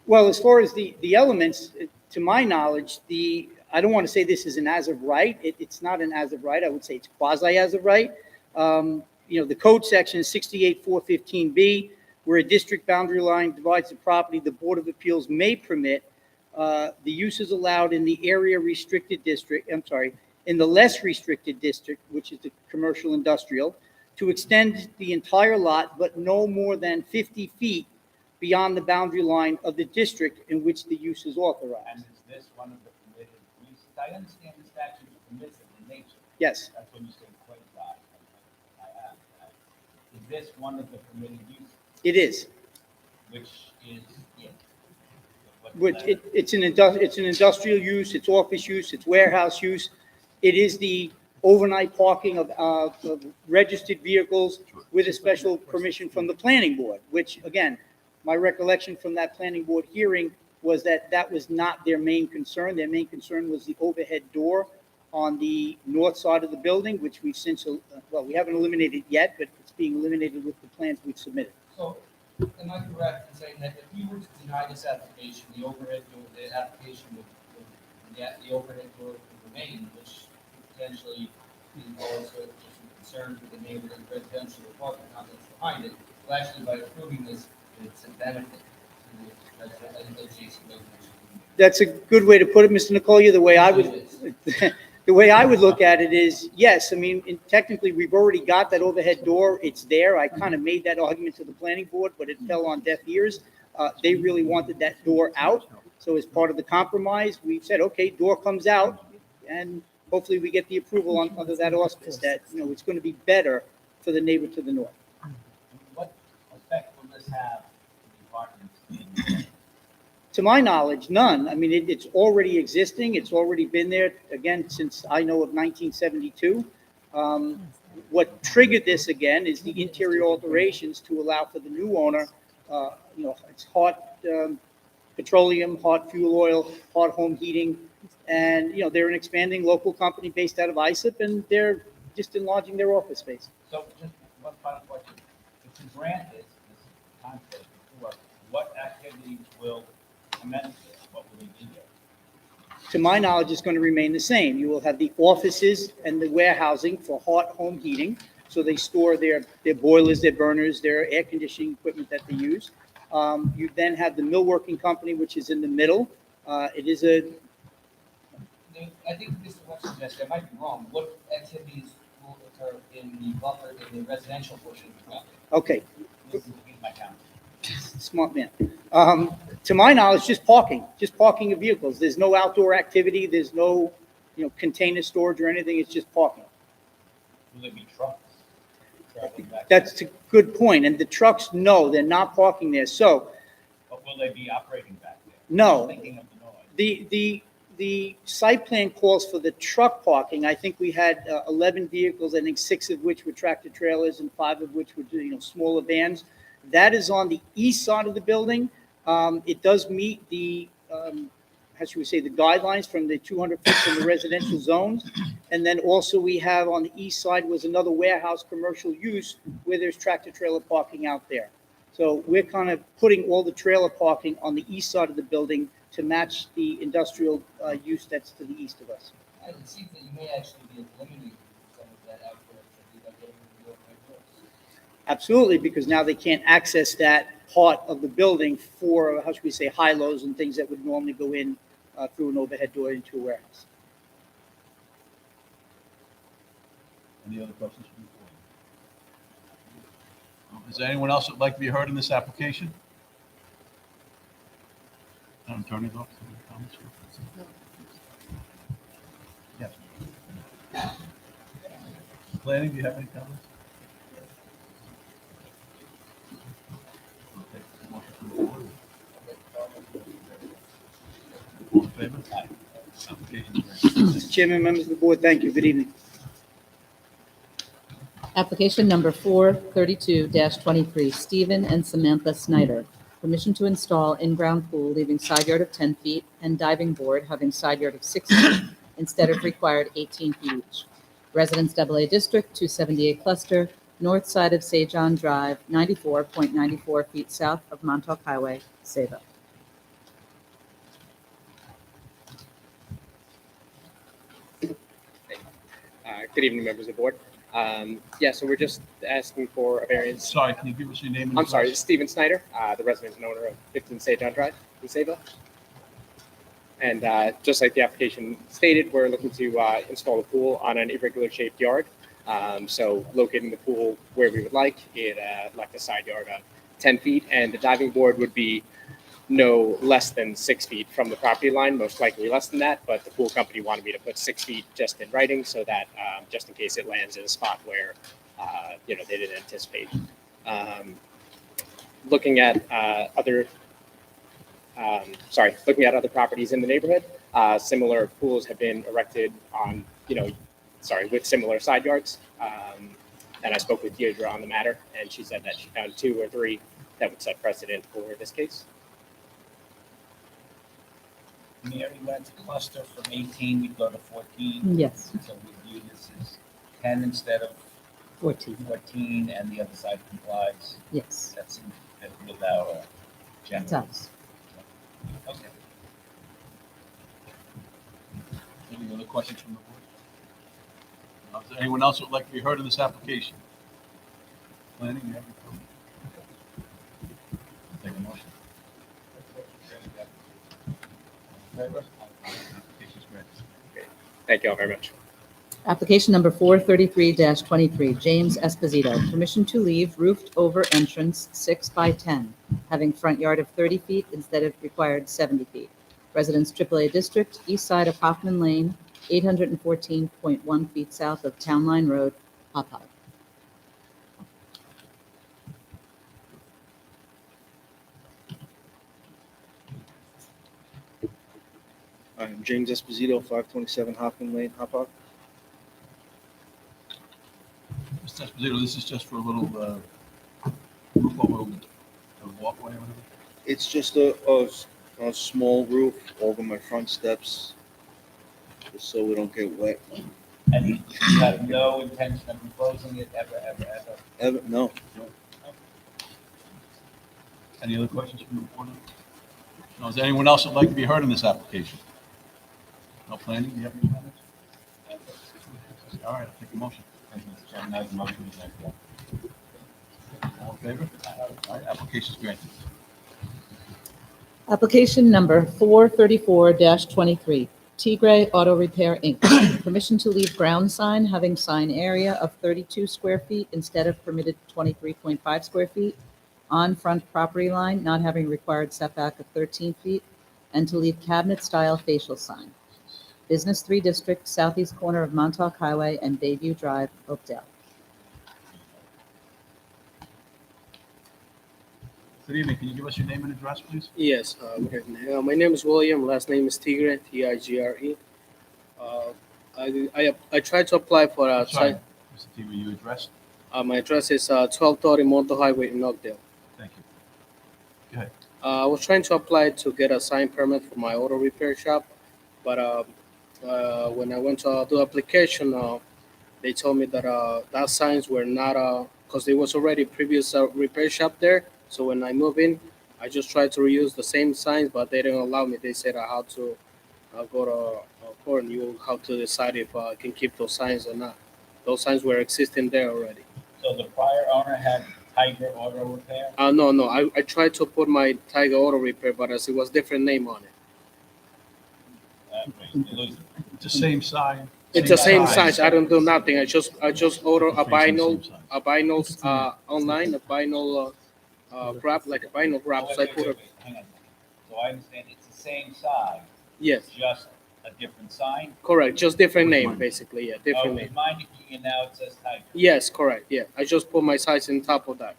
Well, as far as the elements, to my knowledge, I don't want to say this is an as of right. It's not an as of right. I would say it's quasi as of right. The code section is 68-415B, where a district boundary line divides the property, the Board of Appeals may permit the uses allowed in the area restricted district, in the less restricted district, which is the commercial industrial, to extend the entire lot, but no more than 50 feet beyond the boundary line of the district in which the use is authorized. And is this one of the permitted uses? I understand the statute permits it in nature. Yes. That's when you say quasi. Is this one of the permitted uses? It is. Which is, yeah. It's an industrial use, it's office use, it's warehouse use. It is the overnight parking of registered vehicles with a special permission from the planning board, which, again, my recollection from that planning board hearing was that that was not their main concern. Their main concern was the overhead door on the north side of the building, which we've since, we haven't eliminated yet, but it's being eliminated with the plans we've submitted. So, am I correct in saying that if we were to deny this application, the overhead door, the application the overhead door would remain, which potentially involves some concerns with the neighborhood residential apartment complex behind it, well, actually, by approving this, it's a benefit to the adjacent residential. That's a good way to put it, Mr. Nicolia. The way I would look at it is, yes, I mean, technically, we've already got that overhead door. It's there. I kind of made that argument to the planning board, but it fell on deaf ears. They really wanted that door out. So as part of the compromise, we said, okay, door comes out, and hopefully we get the approval under that auspice that, it's going to be better for the neighbor to the north. What effect will this have on the apartments? To my knowledge, none. I mean, it's already existing. It's already been there, again, since I know of 1972. What triggered this again is the interior alterations to allow for the new owner, it's hot petroleum, hot fuel oil, hot home heating. And, they're an expanding local company based out of ISIP, and they're just enlarging their office space. So just one final question. If you grant this concept before, what activities will commence this? What will they do there? To my knowledge, it's going to remain the same. You will have the offices and the warehousing for hot home heating. So they store their boilers, their burners, their air conditioning equipment that they use. You then have the millworking company, which is in the middle. It is I think Mr. Webster suggested, I might be wrong, what activities will occur in the buffer, in the residential portion of the property? Okay. This is my count. Smart man. To my knowledge, just parking of vehicles. There's no outdoor activity. There's no, container storage or anything. It's just parking. Will there be trucks traveling back? That's a good point. And the trucks, no, they're not parking there. So, But will they be operating back there? no, Thinking of the noise. the site plan calls for the truck parking. I think we had 11 vehicles, I think 6 of which were tractor trailers and 5 of which were, smaller vans. That is on the east side of the building. It does meet the, how should we say, the guidelines from the 200 feet from the residential zones. And then also we have on the east side was another warehouse commercial use where there's tractor trailer parking out there. So we're kind of putting all the trailer parking on the east side of the building to match the industrial use that's to the east of us. It seems that you may actually be eliminating some of that outdoor activity by getting rid of the overhead doors. Absolutely, because now they can't access that part of the building for, how should we say, high-lows and things that would normally go in through an overhead door into a warehouse. Any other questions from the board? Is there anyone else that would like to be heard in this application? Attorney's office, any comments? Yes. Planning, do you have any comments? All in favor? Application is granted. Mr. Chairman, members of the board, thank you. Good evening. Application number 432-23, Stephen and Samantha Snyder. Permission to install in-ground pool leaving side yard of 10 feet and diving board having side yard of 6 feet instead of required 18 feet each. Residence AA District, 278 Cluster, north side of Sejon Drive, 94.94 feet south of Montauk Highway, Saba. Good evening, members of the board. So we're just asking for a variance. Sorry, can you give us your name? And I'm sorry, address? Stephen Snyder, the resident and owner of 15 Sejon Drive in Saba. And just like the application stated, we're looking to install a pool on an irregular shaped yard. So locating the pool where we would like it, like the side yard of 10 feet, and the diving board would be no less than 6 feet from the property line, most likely less than that, but the pool company wanted me to put 6 feet just in writing so that just in case it lands in a spot where they didn't anticipate. Looking at other properties in the neighborhood, similar pools have been erected on, with similar side yards. And I spoke with Deirdre on the matter, and she said that she found 2 or 3 that would set precedent for this case. Mary went to cluster from 18, we go to 14. Yes, So we view this as 10 instead of 14. 14, and the other side complies. Yes, That's in fit with our it general. does. Okay. Any other questions from the board? Is there anyone else who would like to be heard in this application? Planning, you have any comments? Take a motion. Favor? Application is granted. Thank you all very much. Application number 433-23, James Esposito. Permission to leave roofed over entrance 6 by 10, having front yard of 30 feet instead of required 70 feet. Residence AAA District, east side of Hoffman Lane, 814.1 feet south of Town Line Road, Popeye. I'm James Esposito, 527 Hoffman Lane, Hopper. Mr. Esposito, this is just for a little roof over the walkway or whatever? It's just a small roof over my front steps, just so we don't get wet. And you have no intention of enclosing it ever? No. Any other questions from the board? No, is there anyone else that'd like to be heard in this application? No planning, do you have any comments? All right, I'll take a motion. Thank you, Mr. Chairman. I have a motion to accept. All in favor? All right, application is granted. Application number 434-23, Tigray Auto Repair, Inc. Permission to leave ground sign having sign area of 32 square feet instead of permitted 23.5 square feet on front property line, not having required setback of 13 feet, and to leave cabinet-style facial sign. Business 3 District, southeast corner of Montauk Highway and Bayview Drive, Oakdale. Good evening. Can you give us your name and address, please? Yes, my name is William. Last name is Tigre, Tigre. I tried to apply for a Sorry, site. Mr. T, were you addressed? My address is 1230 Montauk Highway in Oakdale. Thank you. Go ahead. I was trying to apply to get a sign permit for my auto repair shop, but when I went to do application, they told me that that signs were not because there was already previous repair shop there. So when I moved in, I just tried to reuse the same signs, but they didn't allow me. They said I had to go to court and you have to decide if I can keep those signs or not. Those signs were existing there already. So the prior owner had Tiger Auto Repair? No. I tried to put my Tiger Auto Repair, but as it was different name on it. It's the same sign. It's the same size. I don't do nothing. I just order a vinyl online, a vinyl wrap, like a vinyl wrap. So I put it. Hang on. So I understand it's the same size. Yes. Just a different sign? Correct. Just different name, basically. Yeah, different Oh, name. with mine, and now it says Tiger. Yes, correct. Yeah, I just put my size on top of that.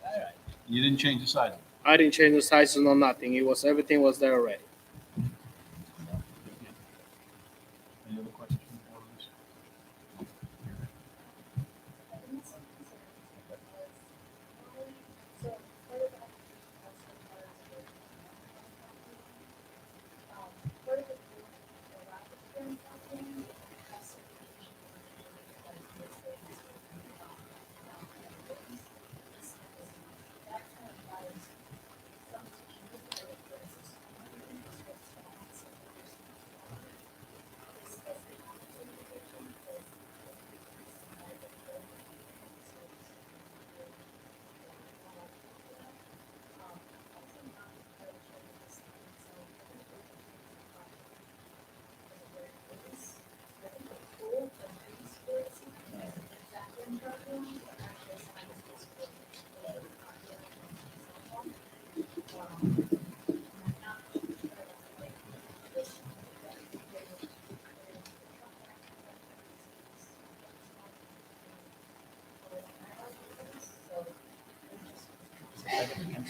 All right. You didn't change the size? I didn't change the sizes or nothing. It was everything was there already. Any other questions from the board on this?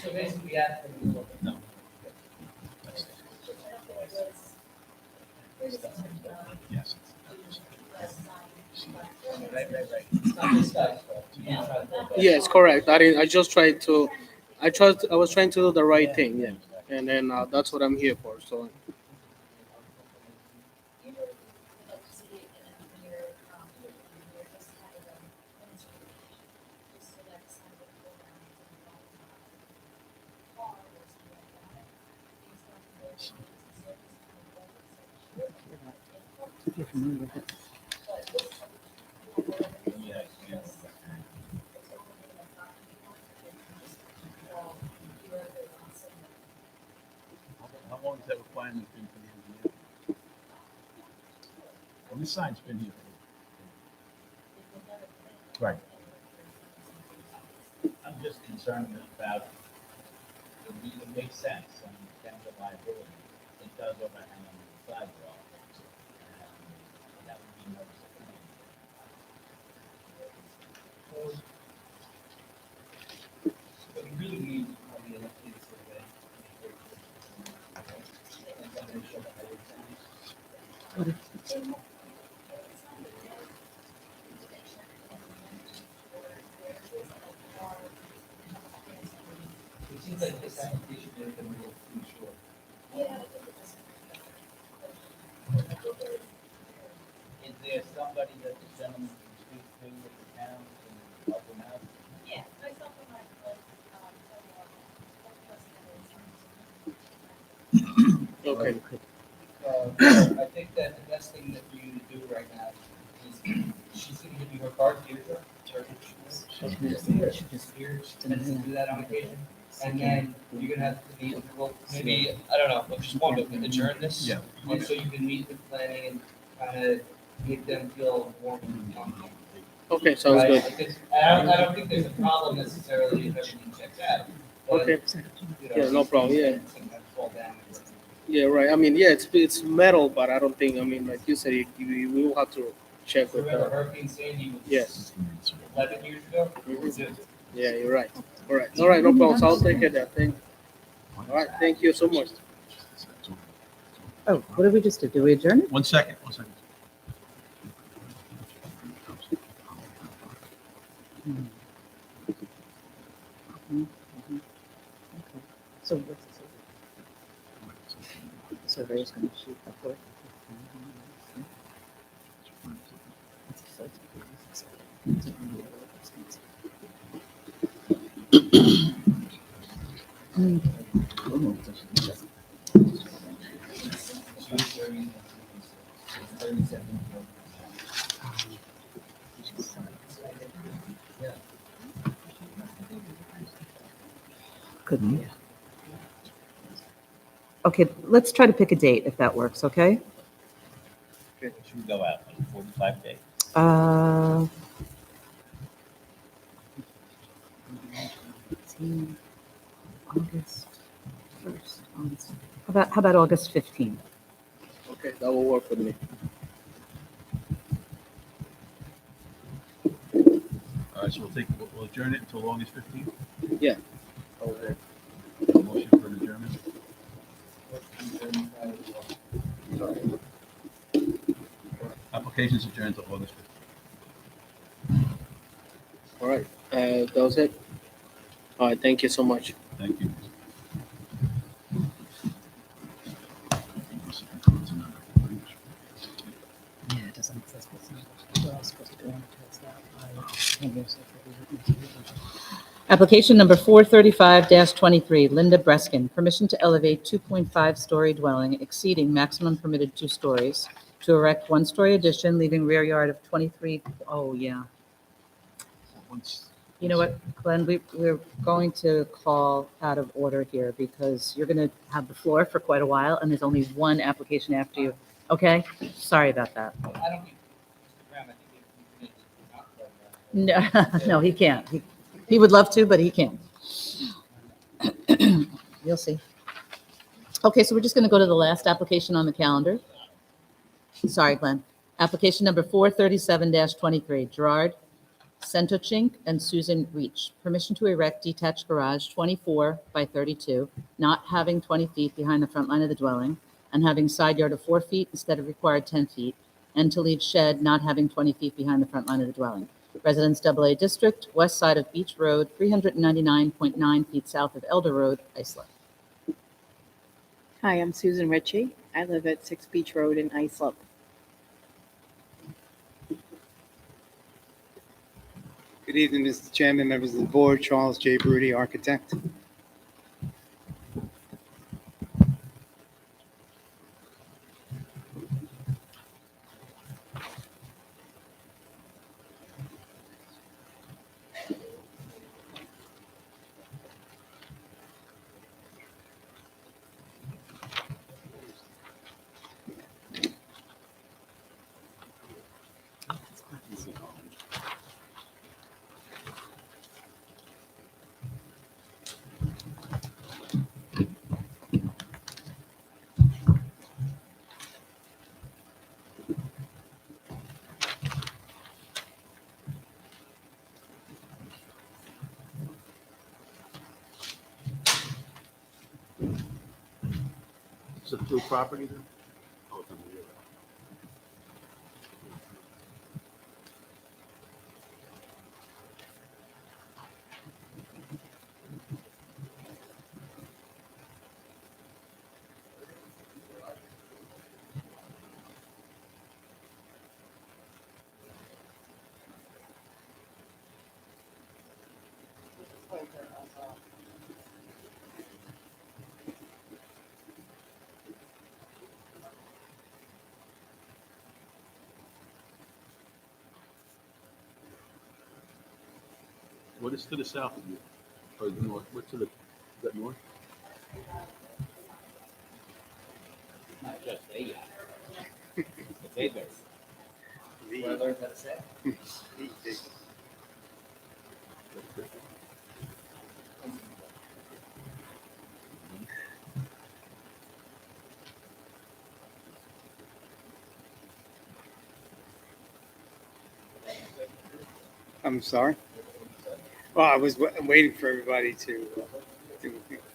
So basically, we have to. No. Yes. Right. It's not this guy's fault. You didn't try to build that. Yes, correct. I just tried to. I was trying to do the right thing. Yeah, and then that's what I'm here for. So. How long has that requirement been for the engineer? Well, this sign's been here. Right. I'm just concerned about, it makes sense, and in terms of liability, it does overhang on the sidewalk. And that would be noticeable. But we really need the elected survey. It seems like this application is going to go too short. Is there somebody that the gentleman can speak to with the town to help him out? Yeah, myself and my, Okay. I think that the best thing that for you to do right now is, she's gonna give you her card, give it to her. She disappears, tends to do that on occasion. And then you're gonna have to meet, well, maybe, I don't know, just one, but adjourn this. Yeah. And so you can meet with planning and kind of make them feel warm and comfortable. Okay, sounds Right? good. Because I don't think there's a problem necessarily if everything checks out. But, Okay. you know, Yeah, no problem. Yeah. sometimes fall down. Yeah, right. I mean, yeah, it's metal, but I don't think. I mean, like you said, you will have to check with Remember the. Hurricane Sandy was Yes. 11 years ago? Mhm. Yeah, you're right. All right. All right. No problem. So I'll take care of that thing. All right. Thank you so much. Oh, what did we just do? Did we adjourn? 1 second, 1 second. So what's the surveyor's going to shoot the fourth? Couldn't be. Okay, let's try to pick a date if that works, okay? Should we go out like 45 days? Uh, August 1st. How about August 15th? Okay, that will work for me. All right, so we'll adjourn it until August 15th. Yeah. Okay. Motion for an adjournment. Applications adjourned until August 15th. All right. That was it. All right. Thank you so much. Thank you. Yeah, it doesn't. Application number 435-23, Linda Breskin, permission to elevate 2.5-story dwelling exceeding maximum permitted 2 stories to erect 1-story addition, leaving rear yard of 23, oh, yeah. You know what, Glenn, we're going to call out of order here because you're going to have the floor for quite a while and there's only one application after you. Okay? Sorry about that. I don't think, Mr. Graham, I think you can not go there. No, no, he can't. He would love to, but he can't. You'll see. Okay, so we're just going to go to the last application on the calendar. Sorry, Glenn. Application number 437-23, Gerard Sentochink and Susan Reach. Permission to erect detached garage 24 by 32, not having 20 feet behind the front line of the dwelling, and having side yard of 4 feet instead of required 10 feet, and to leave shed not having 20 feet behind the front line of the dwelling. Residence AA District, west side of Beach Road, 399.9 feet south of Elder Road, Islip. Hi, I'm Susan Ritchie. I live at 6 Beach Road in Islip. Good evening, Mr. Chairman, members of the board, Charles J. Broody, architect. Is it through property then? Oh, it's on the rear. What is to the south of you? Or the north? What's to the, is that north? Not just they, the neighbors. What I learned how to say. I'm sorry. Well, I was waiting for everybody to do.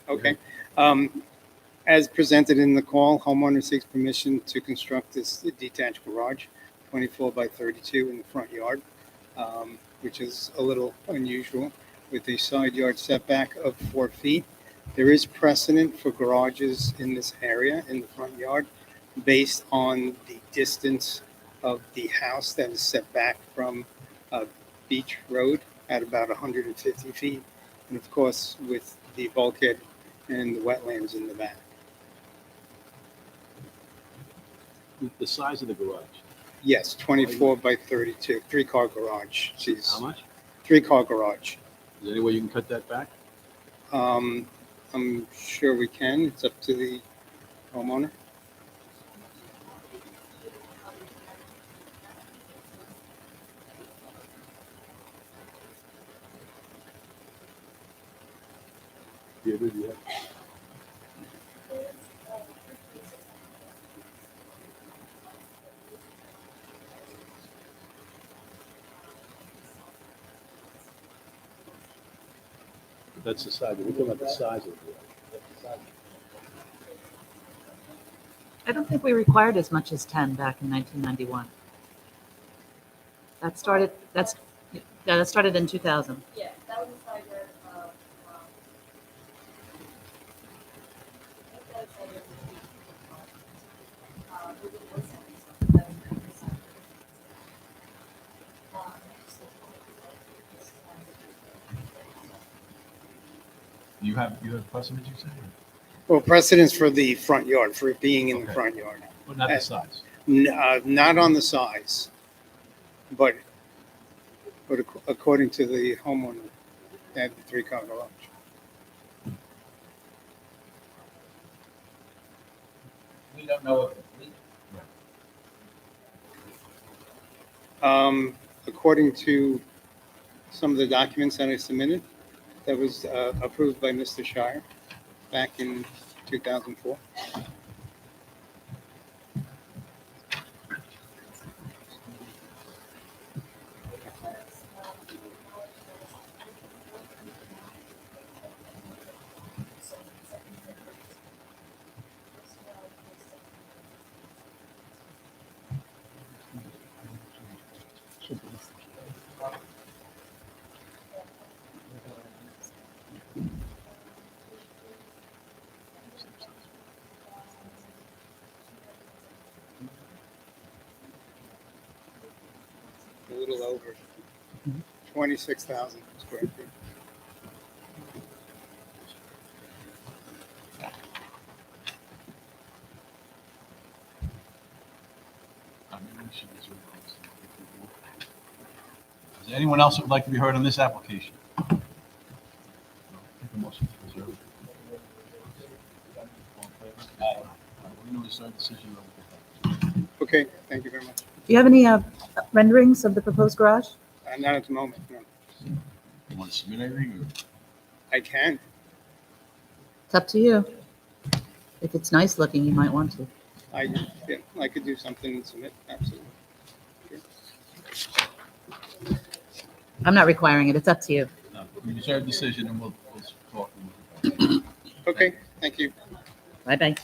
Okay. As presented in the call, homeowner seeks permission to construct this detached garage, 24 by 32 in the front yard, which is a little unusual, with a side yard setback of 4 feet. There is precedent for garages in this area in the front yard based on the distance of the house that is set back from Beach Road at about 150 feet, and of course with the bulkhead and the wetlands in the back. The size of the garage. Yes, 24 by 32, 3-car garage. Jeez. How much? 3-car garage. Is there any way you can cut that back? I'm sure we can. It's up to the homeowner. Yeah. That's the size. We're talking about the size of the garage. I don't think we required as much as 10 back in 1991. That started in 2000. Yeah, that was the side yard of, You have precedent, you say? Well, precedence for the front yard, for it being in the Okay. front yard. But not the size. Not on the size, but according to the homeowner, they had the 3-car garage. We don't know if it's legal. According to some of the documents that I submitted, that was approved by Mr. Shire back in 2004. A little over 26,000 square feet. Is there anyone else who would like to be heard on this application? Take a motion to reserve. We know this decision. Okay, thank you very much. Do you have any renderings of the proposed garage? Not at the moment, no. You want to submit anything? I can. It's up to you. If it's nice looking, you might want to. I could do something and submit, absolutely. I'm not requiring it. It's up to you. No, we reserve decision and we'll talk. Okay, thank you. Bye-bye.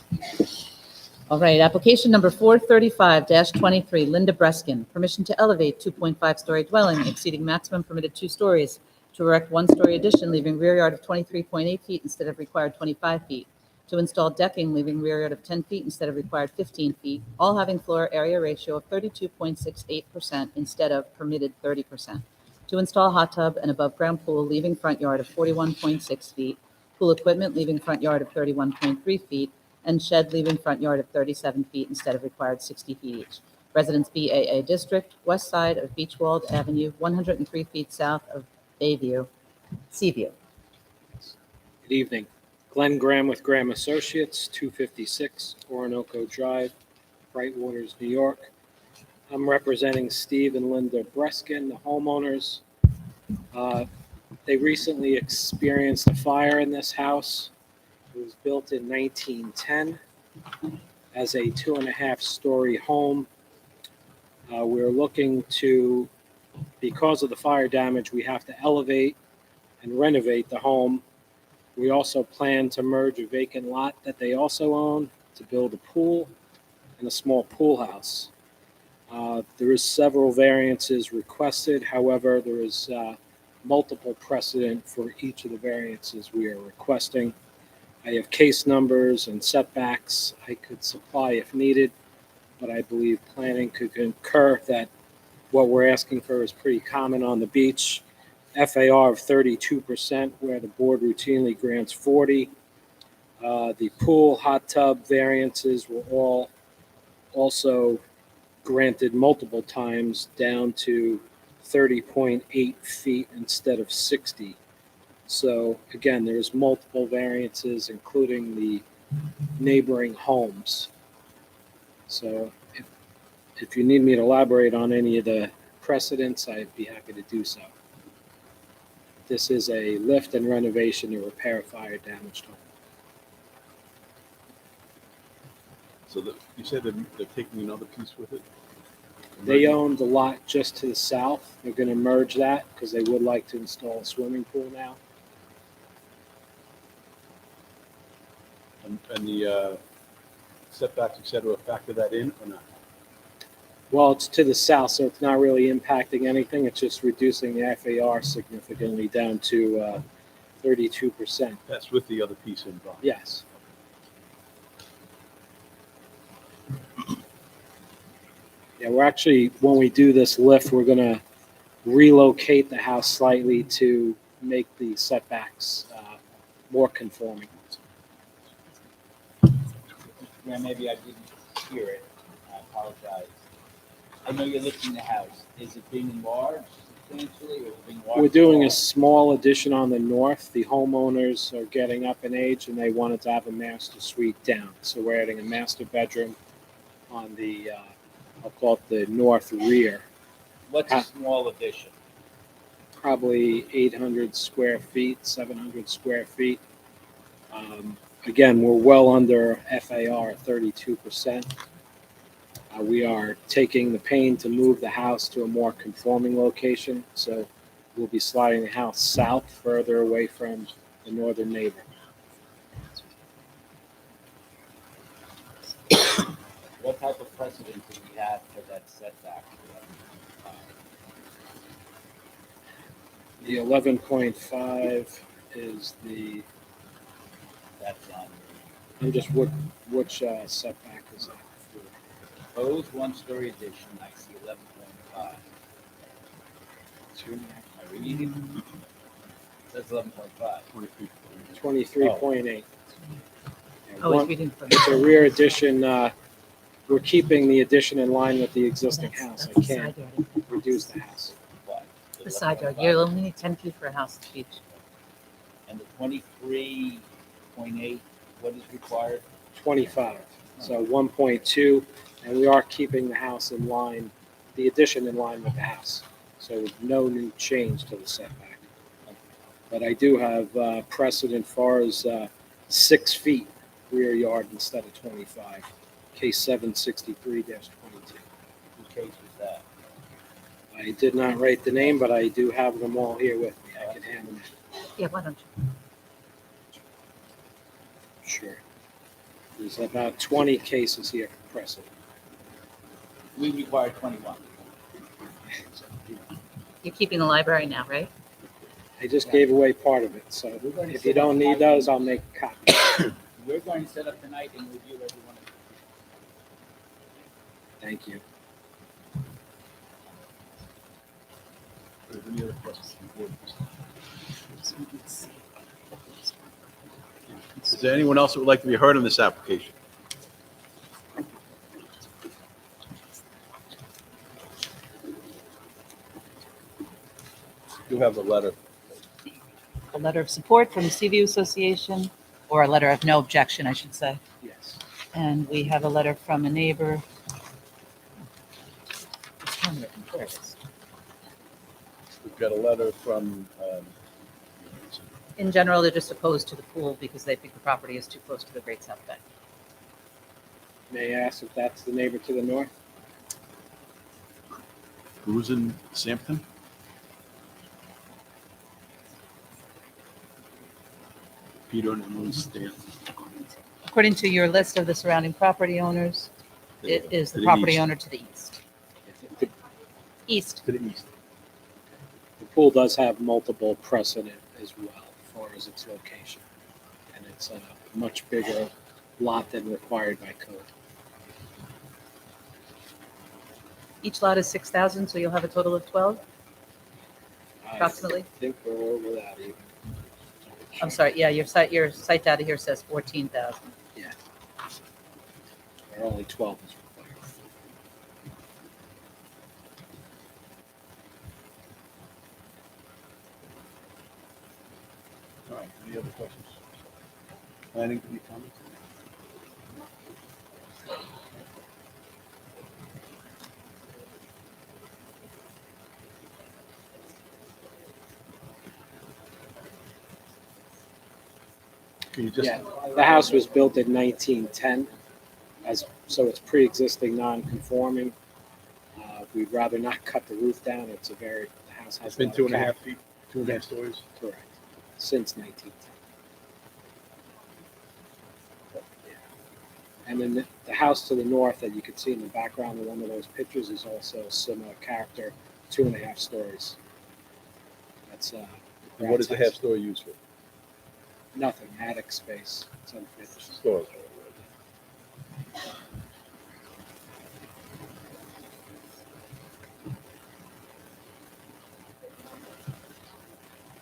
All right, application number 435-23, Linda Breskin. Permission to elevate 2.5-story dwelling exceeding maximum permitted 2 stories to erect 1-story addition, leaving rear yard of 23.8 feet instead of required 25 feet. To install decking, leaving rear yard of 10 feet instead of required 15 feet, all having floor area ratio of 32.68% instead of permitted 30%. To install hot tub and above-ground pool, leaving front yard of 41.6 feet, pool equipment, leaving front yard of 31.3 feet, and shed leaving front yard of 37 feet instead of required 60 feet each. Residence BAA District, west side of Beachwald Avenue, 103 feet south of Bayview, Seaview. Good evening. Glenn Graham with Graham Associates, 256 Orinoco Drive, Brightwaters, New York. I'm representing Steve and Linda Breskin, the homeowners. They recently experienced a fire in this house. It was built in 1910 as a 2.5-story home. We're looking to because of the fire damage, we have to elevate and renovate the home. We also plan to merge a vacant lot that they also own to build a pool and a small pool house. There is several variances requested. However, there is multiple precedent for each of the variances we are requesting. I have case numbers and setbacks I could supply if needed, but I believe planning could concur that what we're asking for is pretty common on the beach. FAR of 32%, where the board routinely grants 40. The pool, hot tub variances were all also granted multiple times down to 30.8 feet instead of 60. So again, there's multiple variances, including the neighboring homes. So if you need me to elaborate on any of the precedents, I'd be happy to do so. This is a lift and renovation to repair a fire damaged home. So you said they're taking another piece with it? They own the lot just to the south. They're going to merge that because they would like to install a swimming pool now. And the setbacks, et cetera, factor that in or not? Well, it's to the south, so it's not really impacting anything. It's just reducing the FAR significantly down to 32%. That's with the other piece involved? Yes. Yeah, we're actually, when we do this lift, we're going to relocate the house slightly to make the setbacks more conforming. Yeah, maybe I didn't hear it. I apologize. I know you're lifting the house. Is it being enlarged substantially or is it being enlarged? We're doing a small? small addition on the north. The homeowners are getting up in age and they wanted to have a master suite down. So we're adding a master bedroom on the, I'll call it the north rear. What's a small addition? Probably 800 square feet, 700 square feet. Again, we're well under FAR at 32%. We are taking the pain to move the house to a more conforming location. So we'll be sliding the house south, further away from the northern neighbor. What type of precedent do we have for that setback? The 11.5 is the, That's on I'm just, which setback is that? proposed one-story addition. I see 11.5. I read it. That's 11.5. 23.8. Oh, it's reading from. It's a rear addition. We're keeping the addition in line with the existing house. I That's the can't side yard. reduce the house. The side yard. You only need 10 feet for a house to beach. And the 23.8, what is required? 25, so 1.2, and we are keeping the house in line, the addition in line with the house. So no new change to the setback. But I do have precedent far as 6 feet rear yard instead of 25. Case 763-22. Whose case was that? I did not write the name, but I do have them all here with me. I can hand them. Yeah, why don't you? Sure. There's about 20 cases here for precedent. We require 21. You're keeping the library now, right? I just gave away part of it, so if you don't need those, I'll make copies. We're going to set up tonight and review every one of them. Thank you. Any other questions from the board? Is there anyone else that would like to be heard on this application? You have a letter. A letter of support from the Seaview Association, or a letter of no objection, I should say. Yes. And we have a letter from a neighbor. It's handwritten. There it is. We've got a letter from, In general, they're just opposed to the pool because they think the property is too close to the Great South Bay. May I ask if that's the neighbor to the north? Who's in Sampton? Peter and Louis Stan. According to your list of the surrounding property owners, it is To the the property east. owner to the east. East. To the east. The pool does have multiple precedent as well as far as its location. And it's a much bigger lot than required by code. Each lot is 6,000, so you'll have a total of 12? Approximately? I think we're over that even. I'm sorry, yeah, your site data here says 14,000. Yeah. Or only 12 is required. All right, any other questions? Planning, any comments? Can you just? Yeah, the house was built in 1910, so it's pre-existing non-conforming. We'd rather not cut the roof down. The house has. It's been a lot of 2.5 character. feet, 2.5 stories? Correct, since 1910. And then the house to the north that you can see in the background in one of those pictures is also a similar character, 2.5 stories. That's And what is the half story used for? Nothing, attic space. It's unfinished. Storage.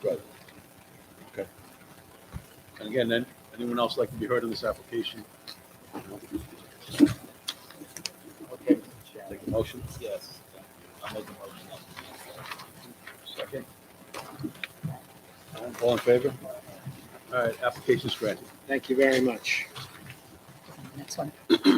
Right. Okay. And again, then, anyone else like to be heard on this application? Okay, take a motion. Yes, I'll make a motion. Second. All in favor? All right, application's granted. Thank you very much. Next one.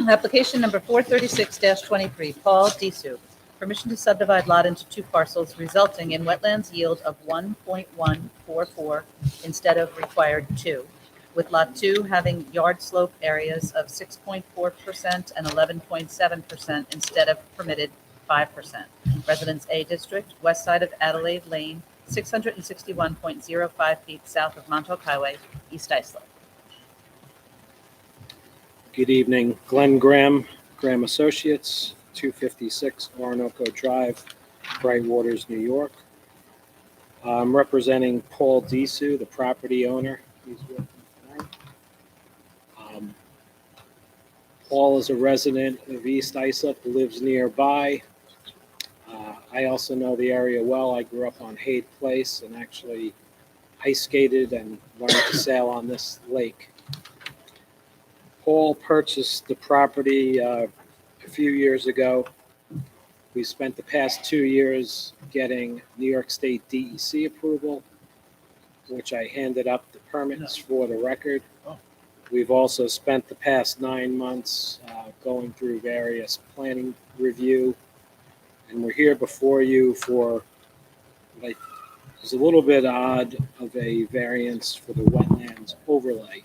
Application number 436-23, Paul Disu. Permission to subdivide lot into 2 parcels resulting in wetlands yield of 1.144 instead of required 2, with lot 2 having yard slope areas of 6.4% and 11.7% instead of permitted 5%. Residence A District, west side of Adelaide Lane, 661.05 feet south of Montauk Highway, East Islip. Good evening, Glenn Graham, Graham Associates, 256 Orinoco Drive, Bright Waters, New York. I'm representing Paul Disu, the property owner. He's with me tonight. Paul is a resident of East Islip, lives nearby. I also know the area well. I grew up on Haight Place and actually ice skated and learned to sail on this lake. Paul purchased the property a few years ago. We spent the past 2 years getting New York State DEC approval, which I handed up the permits for the record. We've also spent the past 9 months going through various planning review. And we're here before you for, like, it's a little bit odd of a variance for the wetlands overlay.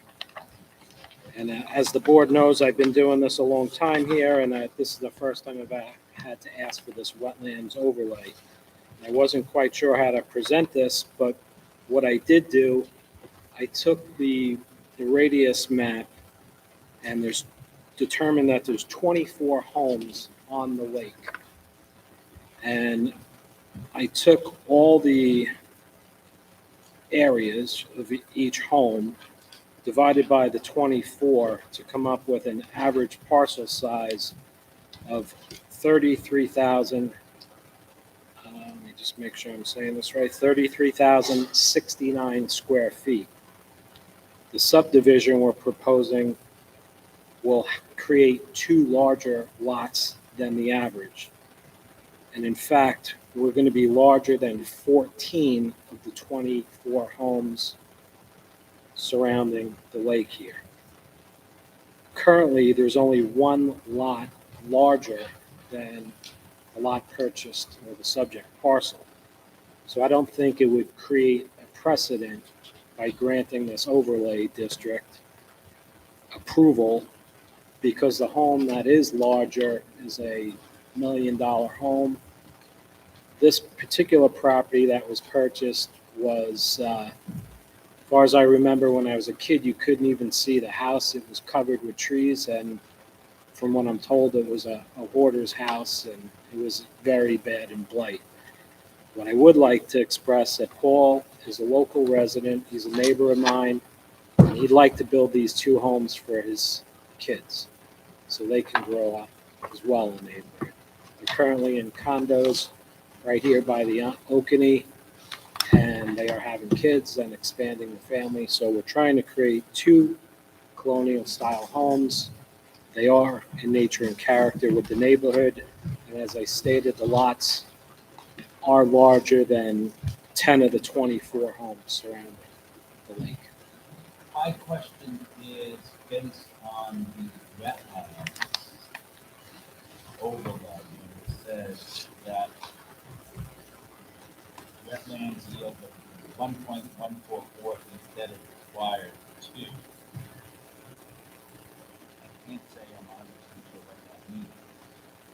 And as the board knows, I've been doing this a long time here, and this is the first time I've had to ask for this wetlands overlay. I wasn't quite sure how to present this, but what I did do, I took the radius map and determined that there's 24 homes on the lake. And I took all the areas of each home, divided by the 24 to come up with an average parcel size of 33,000. Let me just make sure I'm saying this right, 33,069 square feet. The subdivision we're proposing will create 2 larger lots than the average. And in fact, we're going to be larger than 14 of the 24 homes surrounding the lake here. Currently, there's only 1 lot larger than the lot purchased or the subject parcel. So I don't think it would create a precedent by granting this overlay district approval, because the home that is larger is a $1 million home, This particular property that was purchased was, as far as I remember when I was a kid, you couldn't even see the house. It was covered with trees, and from what I'm told, it was a hoarder's house, and it was very bad in blight. What I would like to express that Paul is a local resident, he's a neighbor of mine, and he'd like to build these two homes for his kids so they can grow up as well in the neighborhood. They're currently in condos right here by the Okanee, and they are having kids and expanding the family. So we're trying to create two colonial style homes. They are in nature and character with the neighborhood. And as I stated, the lots are larger than 10 of the 24 homes surrounding the lake. My question is based on the wetlands overlay. It says that wetlands yield 1.144 instead of required 2. I can't say I'm 100% sure what that means.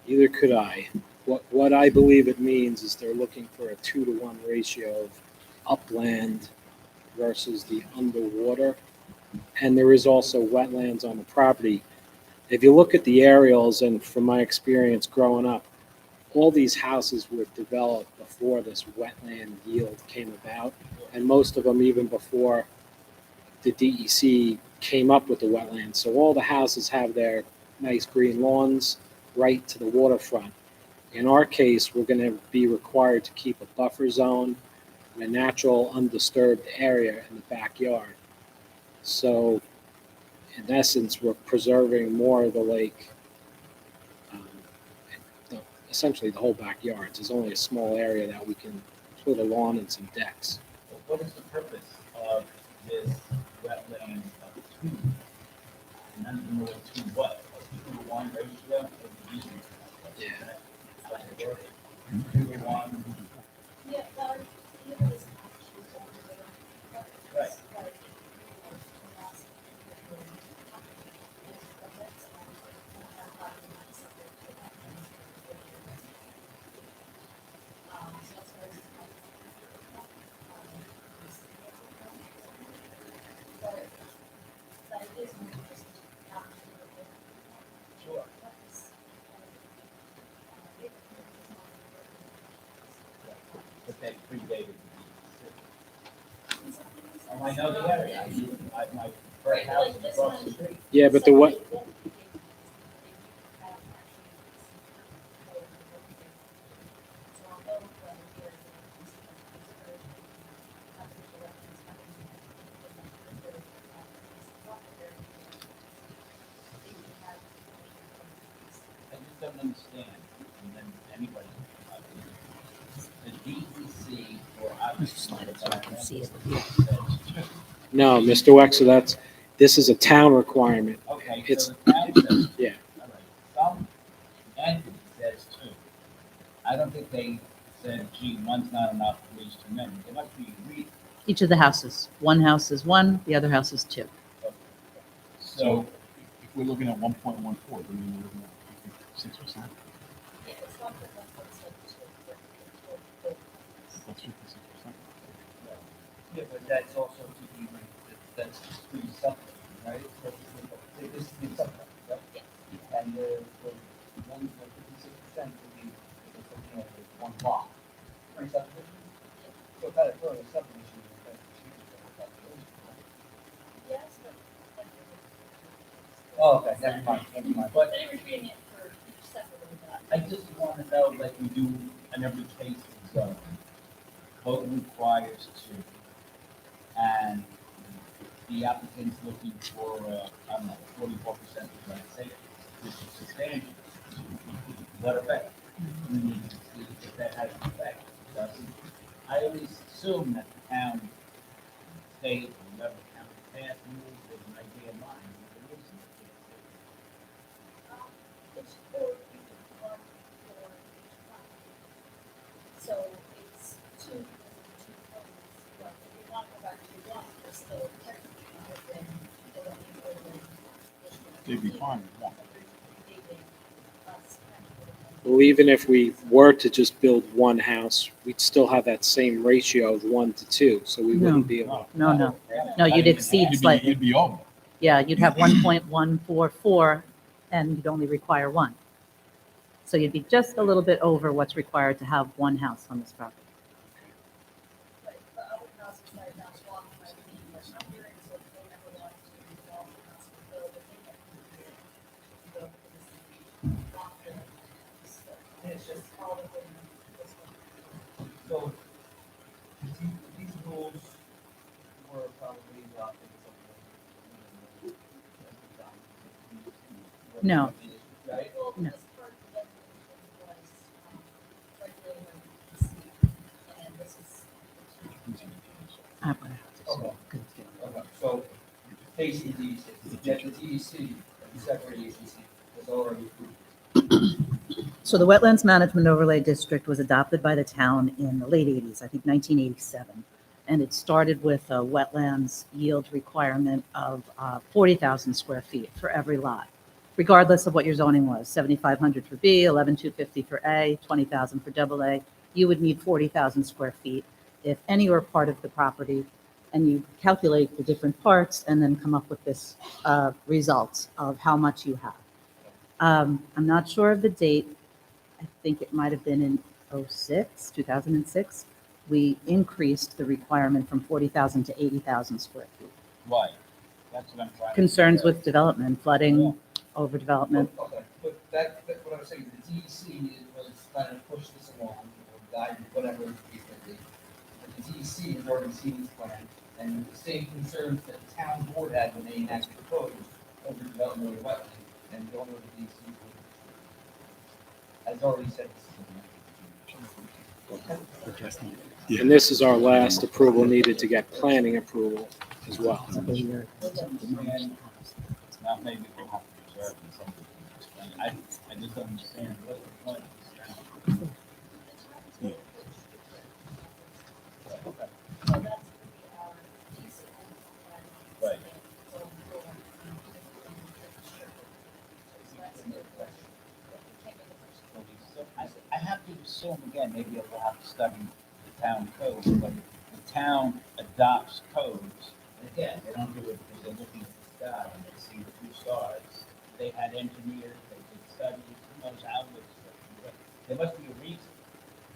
Neither could I. What I believe it means is they're looking for a 2-to-1 ratio of upland versus the underwater. And there is also wetlands on the property. If you look at the aerials, and from my experience growing up, all these houses were developed before this wetland yield came about, and most of them even before the DEC came up with the wetlands. So all the houses have their nice green lawns right to the waterfront. In our case, we're going to be required to keep a buffer zone and a natural undisturbed area in the backyard. So in essence, we're preserving more of the lake, essentially the whole backyard. There's only a small area that we can put a lawn and some decks. What is the purpose of this wetland of 2? And then more to what? A 2-to-1 ratio of the easement? Yeah. 2-to-1. Right. Sure. But they predated the DEC. Oh, I know the area. My first house is across the street. Yeah, but the what? I just don't understand, and then anybody, the DEC or No, Mr. Wexler, this is a town requirement. Okay, It's, so the town says, yeah. all right, some entity says 2. I don't think they said, gee, one's not enough, reach too many. There must be a reason. Each of the houses. One house is 1, the other house is 2. So if we're looking at 1.14, then we're looking at 6%. That's 56%. Yeah, but that's also to be, that's free something, right? So this is the something, right? Yeah. And the 56% would be, you know, one block. Free subdivision? So kind of throwing a subdivision. Yes, Oh, okay, never mind. But they were treating it for each separately. I just want to know, like we do in every case in zoning, code requires 2. And the applicant's looking for, I don't know, 44% of land sale, which is substantial. What effect? We need to see if that has an effect. Doesn't. I always assume that the town, state, or whatever town passed rules, there's an idea in mind. There is an idea. It's 4 feet apart for each property. So it's 2 homes, but if you want to go back to 1, it's still technically within the living area. They'd be fine with 1. Well, even if we were to just build one house, we'd still have that same ratio of 1 to 2, so we No. wouldn't be able. No, you'd exceed slightly. You'd be over. Yeah, you'd have 1.144, and you'd only require one. So you'd be just a little bit over what's required to have one house on this property. But the other houses right now, block by the number, and so if they never want to involve the house with the building, they can block the, and it's just all the way. So, these rules were probably adopted somewhere. No. Right? No. This part of the was, regulated by the DEC, and this is. Okay, so, facing DEC, yet the DEC, the separate agency, has already approved. So the Wetlands Management Overlay District was adopted by the town in the late 80s, I think 1987. And it started with a wetlands yield requirement of 40,000 square feet for every lot, regardless of what your zoning was, 7,500 for B, 11,250 for A, 20,000 for double A. You would need 40,000 square feet if any were part of the property, and you calculate the different parts and then come up with this result of how much you have. I'm not sure of the date. I think it might have been in 2006. We increased the requirement from 40,000 to 80,000 square feet. Why? That's what I'm trying to. Concerns with development, flooding, overdevelopment. Okay, but that, what I was saying, the DEC was trying to push this along, or guide, whatever it may be. But the DEC has already seen this plan, and the same concerns that the town board had when they enacted the code, overdevelopment of wetland, and don't know the DEC has already said this. And this is our last approval needed to get planning approval as well. Now maybe we'll have to reserve and something to explain. I just don't understand what the point is. Right. I have to assume, again, maybe we'll have to study the town code, but the town adopts codes. And again, they don't do it because they're looking at the sky and they see the two stars. They had engineers, they did studies, who knows how much. There must be a reason.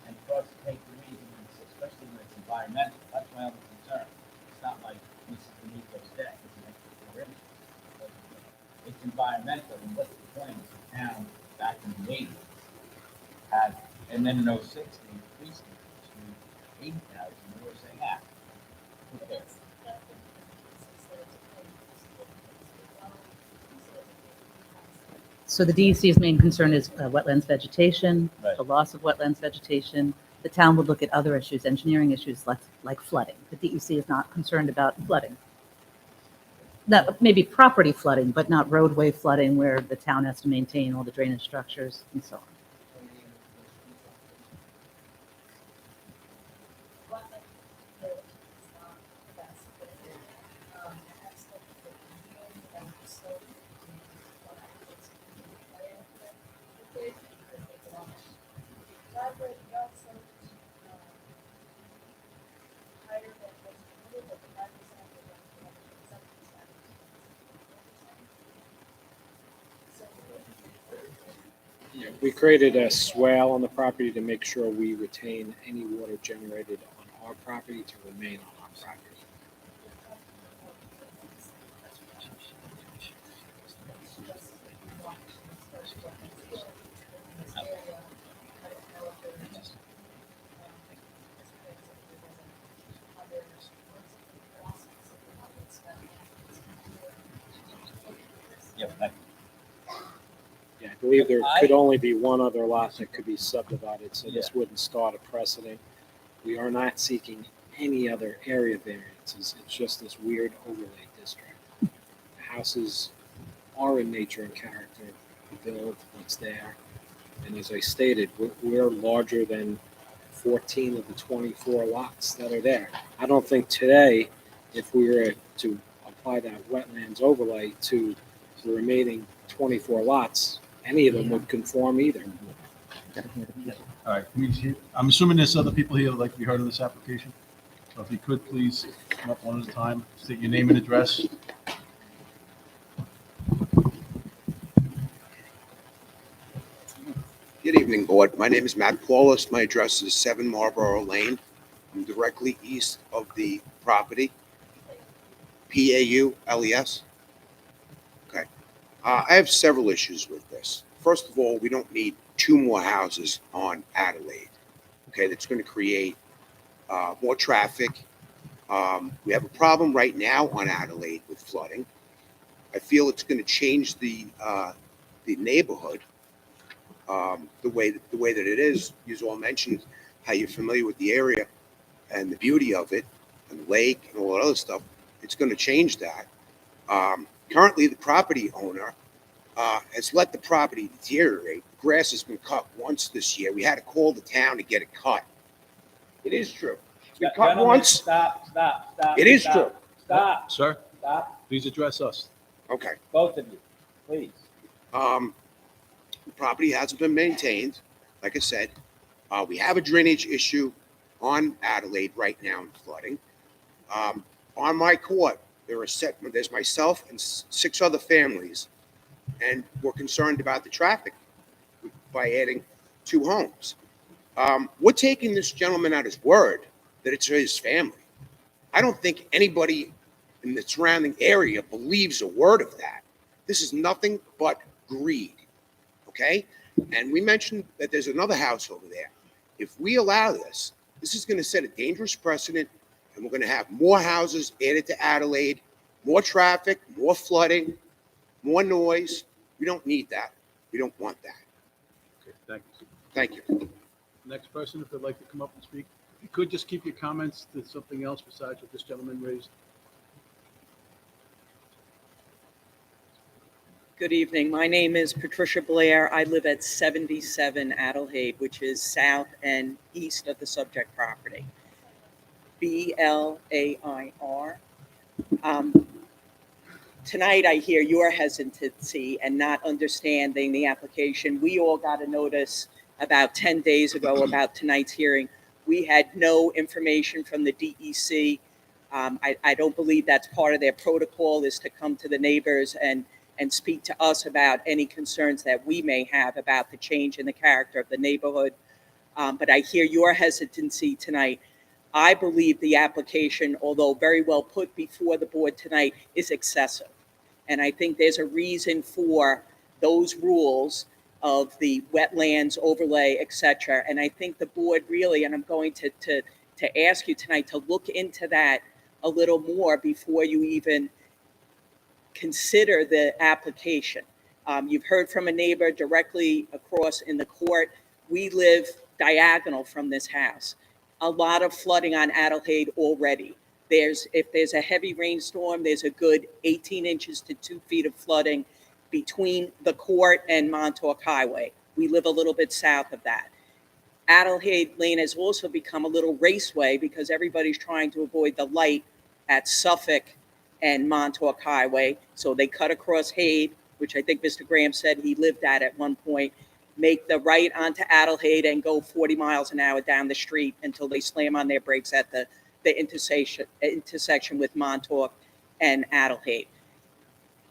And for us to take the reason, especially when it's environmental, that's my only concern. It's not like Mrs. D'Amico's deck, it's an extra 4 inches. It's environmental, and what's the point? The town back in the 80s had, and then in 06, they increased it to 80,000, and we were saying, who cares? So the DEC's main concern is wetlands vegetation, Right. the loss of wetlands vegetation. The town would look at other issues, engineering issues like flooding. The DEC is not concerned about flooding. No, maybe property flooding, but not roadway flooding where the town has to maintain all the drainage structures and so on. We created a swale on the property to make sure we retain any water generated on our property to remain on our property. Yeah, Yeah, I believe there could only be one other lot that could be subdivided, so this Yeah. wouldn't start a precedent. We are not seeking any other area variances. It's just this weird overlay district. The houses are in nature and character, we build what's there. And as I stated, we're larger than 14 of the 24 lots that are there. I don't think today, if we were to apply that wetlands overlay to the remaining 24 lots, any of them would conform either. All right, I'm assuming there's other people here that'd like to be heard on this application. So if you could, please come up one at a time, state your name and address. Good evening, Board. My name is Matt Paulus. My address is 7 Marlborough Lane. I'm directly east of the property. P-A-U-L-E-S. Okay. I have several issues with this. First of all, we don't need 2 more houses on Adelaide. Okay, that's going to create more traffic. We have a problem right now on Adelaide with flooding. I feel it's going to change the neighborhood. The way that it is. You all mentioned how you're familiar with the area and the beauty of it and the lake and all that other stuff. It's going to change that. Currently, the property owner has let the property deteriorate. The grass has been cut once this year. We had to call the town to get it cut. It is true. It's been cut once. Stop. It is true. Stop. Sir, Stop. please address us. Okay. Both of you, please. The property hasn't been maintained. Like I said, we have a drainage issue on Adelaide right now in flooding. On my court, there's myself and 6 other families, and we're concerned about the traffic by adding 2 homes. We're taking this gentleman at his word that it's his family. I don't think anybody in the surrounding area believes a word of that. This is nothing but greed. Okay? And we mentioned that there's another house over there. If we allow this, this is going to set a dangerous precedent, and we're going to have more houses added to Adelaide, more traffic, more flooding, more noise. We don't need that. We don't want that. Okay, thank you. Thank you. Next person, if they'd like to come up and speak. If you could just keep your comments to something else besides what this gentleman raised. Good evening. My name is Patricia Blair. I live at 77 Adelaide, which is south and east of the subject property. B-L-A-I-R. Tonight, I hear your hesitancy and not understanding the application. We all got a notice about 10 days ago about tonight's hearing. We had no information from the DEC. I don't believe that's part of their protocol, is to come to the neighbors and speak to us about any concerns that we may have about the change in the character of the neighborhood. But I hear your hesitancy tonight. I believe the application, although very well put before the board tonight, is excessive. And I think there's a reason for those rules of the wetlands overlay, et cetera. And I think the board really, and I'm going to ask you tonight to look into that a little more before you even consider the application. You've heard from a neighbor directly across in the court. We live diagonal from this house. A lot of flooding on Adelaide already. If there's a heavy rainstorm, there's a good 18 inches to 2 feet of flooding between the court and Montauk Highway. We live a little bit south of that. Adelaide Lane has also become a little raceway because everybody's trying to avoid the light at Suffolk and Montauk Highway. So they cut across Haight, which I think Mr. Graham said he lived at one point, make the right onto Adelaide and go 40 miles an hour down the street until they slam on their brakes at the intersection with Montauk and Adelaide.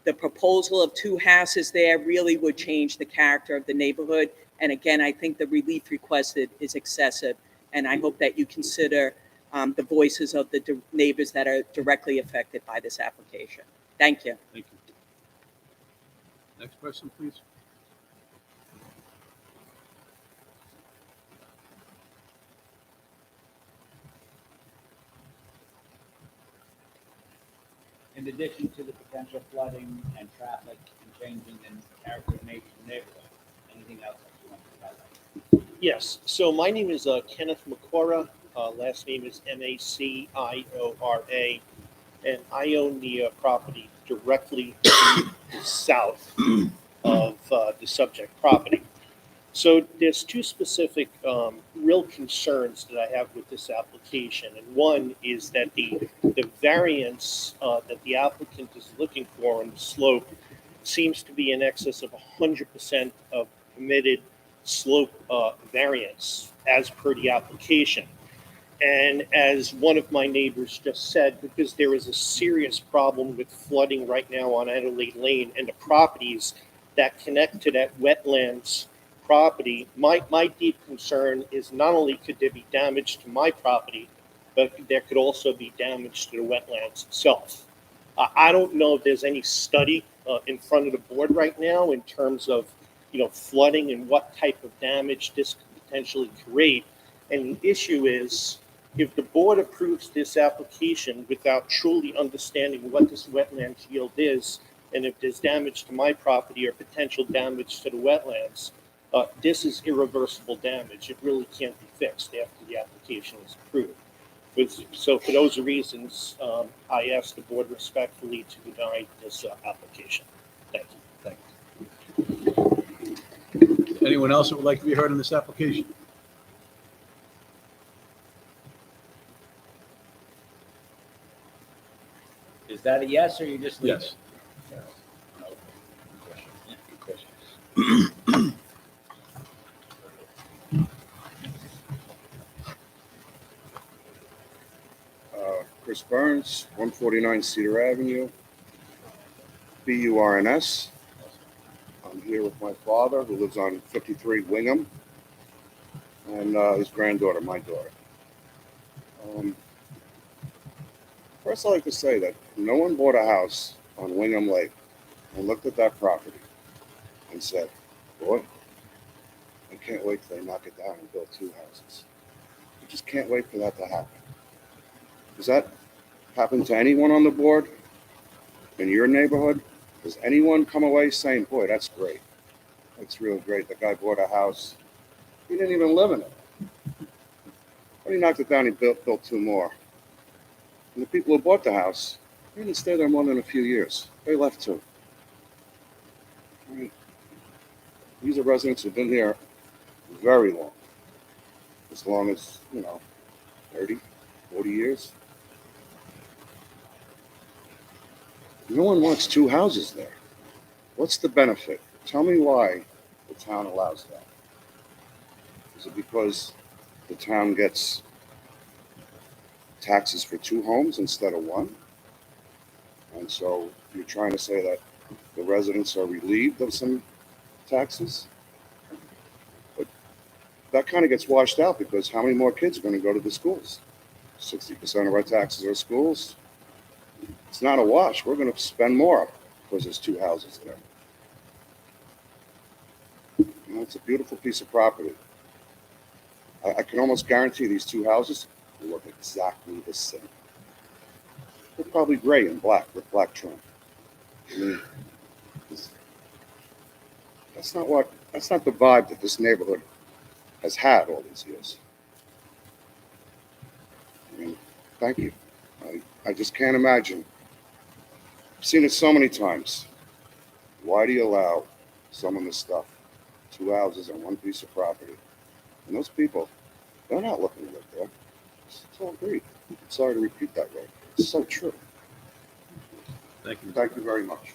The proposal of 2 houses there really would change the character of the neighborhood. And again, I think the relief requested is excessive. And I hope that you consider the voices of the neighbors that are directly affected by this application. Thank you. Thank you. Next person, please. In addition to the potential flooding and traffic and changing in character of nature of the neighborhood, anything else that you want to highlight? Yes, so my name is Kenneth Macora. Last name is Maciora, and I own the property directly south of the subject property. So there's 2 specific real concerns that I have with this application. And one is that the variance that the applicant is looking for on the slope seems to be in excess of 100% of permitted slope variance as per the application. And as one of my neighbors just said, because there is a serious problem with flooding right now on Adelaide Lane and the properties that connect to that wetlands property, my deep concern is not only could there be damage to my property, but there could also be damage to the wetlands itself. I don't know if there's any study in front of the board right now in terms of, flooding and what type of damage this could potentially create. And the issue is, if the board approves this application without truly understanding what this wetlands yield is, and if there's damage to my property or potential damage to the wetlands, this is irreversible damage. It really can't be fixed after the application is approved. So for those reasons, I ask the board respectfully to deny this application. Thank you. Thank you. Anyone else that would like to be heard on this application? Is that a yes, or you just leave Yes. it? Good question. Chris Burns, 149 Cedar Avenue, BURNS. I'm here with my father, who lives on 53 Wingham, and his granddaughter, my daughter. First, I'd like to say that no one bought a house on Wingham Lake and looked at that property and said, boy, I can't wait till they knock it down and build two houses. I just can't wait for that to happen. Does that happen to anyone on the board in your neighborhood? Does anyone come away saying, boy, that's great. That's real great. The guy bought a house. He didn't even live in it. When he knocked it down, he built two more. And the people who bought the house, they didn't stay there more than a few years. They left too. I mean, these are residents who've been here very long. As long as, 30, 40 years. No one wants two houses there. What's the benefit? Tell me why the town allows that. Is it because the town gets taxes for two homes instead of one? And so you're trying to say that the residents are relieved of some taxes? But that kind of gets washed out, because how many more kids are going to go to the schools? 60% of our taxes are schools. It's not a wash. We're going to spend more because there's two houses there. It's a beautiful piece of property. I can almost guarantee these two houses will look exactly the same. They're probably gray and black with black trim. I mean, that's not the vibe that this neighborhood has had all these years. I mean, thank you. I just can't imagine. I've seen it so many times. Why do you allow someone to stuff two houses on one piece of property? And those people, they're not looking to live there. It's all greed. I'm sorry to repeat that word. It's so true. Thank you. Thank you very much.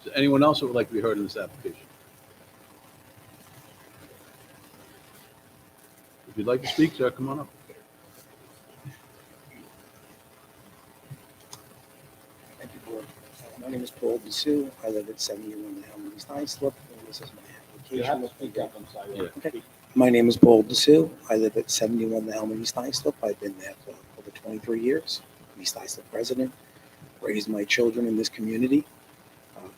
Is there anyone else that would like to be heard in this application? If you'd like to speak, sir, come on up. Thank you, Board. My name is Paul Bissou. I live at 71 Elm East Islip, and this is my You have application. to speak up, I'm sorry. Okay. My name is Paul Bissou. I live at 71 Elm East Islip. I've been there for over 23 years. East Islip resident. Raised my children in this community.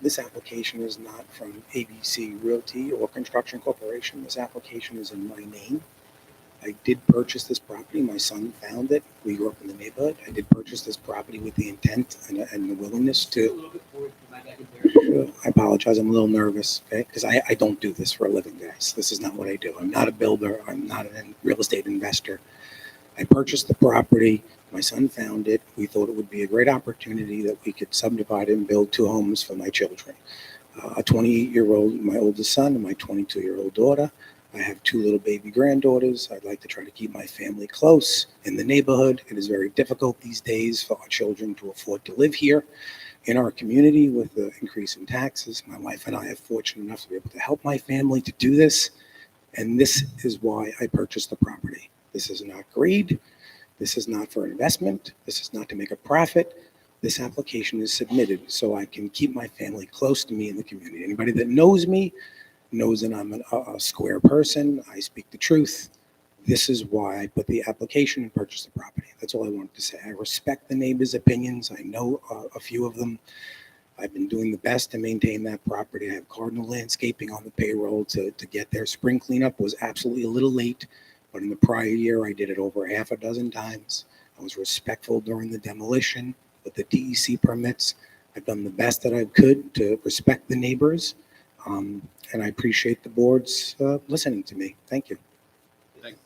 This application is not from ABC Realty or Construction Corporation. This application is in my name. I did purchase this property. My son found it. We grew up in the neighborhood. I did purchase this property with the intent and the willingness to. I apologize. I'm a little nervous, okay? Because I don't do this for a living, guys. This is not what I do. I'm not a builder. I'm not a real estate investor. I purchased the property. My son found it. We thought it would be a great opportunity that we could subdivide and build two homes for my children. A 28-year-old, my oldest son, and my 22-year-old daughter. I have two little baby granddaughters. I'd like to try to keep my family close in the neighborhood. It is very difficult these days for our children to afford to live here. in our community with the increase in taxes. My wife and I are fortunate enough to be able to help my family to do this. And this is why I purchased the property. This is not greed. This is not for investment. This is not to make a profit. This application is submitted so I can keep my family close to me in the community. Anybody that knows me knows that I'm a square person. I speak the truth. This is why I put the application and purchased the property. That's all I wanted to say. I respect the neighbors' opinions. I know a few of them. I've been doing the best to maintain that property. I have Cardinal Landscaping on the payroll to get their spring cleanup. Was absolutely a little late, but in the prior year, I did it over half a dozen times. I was respectful during the demolition with the DEC permits. I've done the best that I could to respect the neighbors, and I appreciate the board's listening to me. Thank you.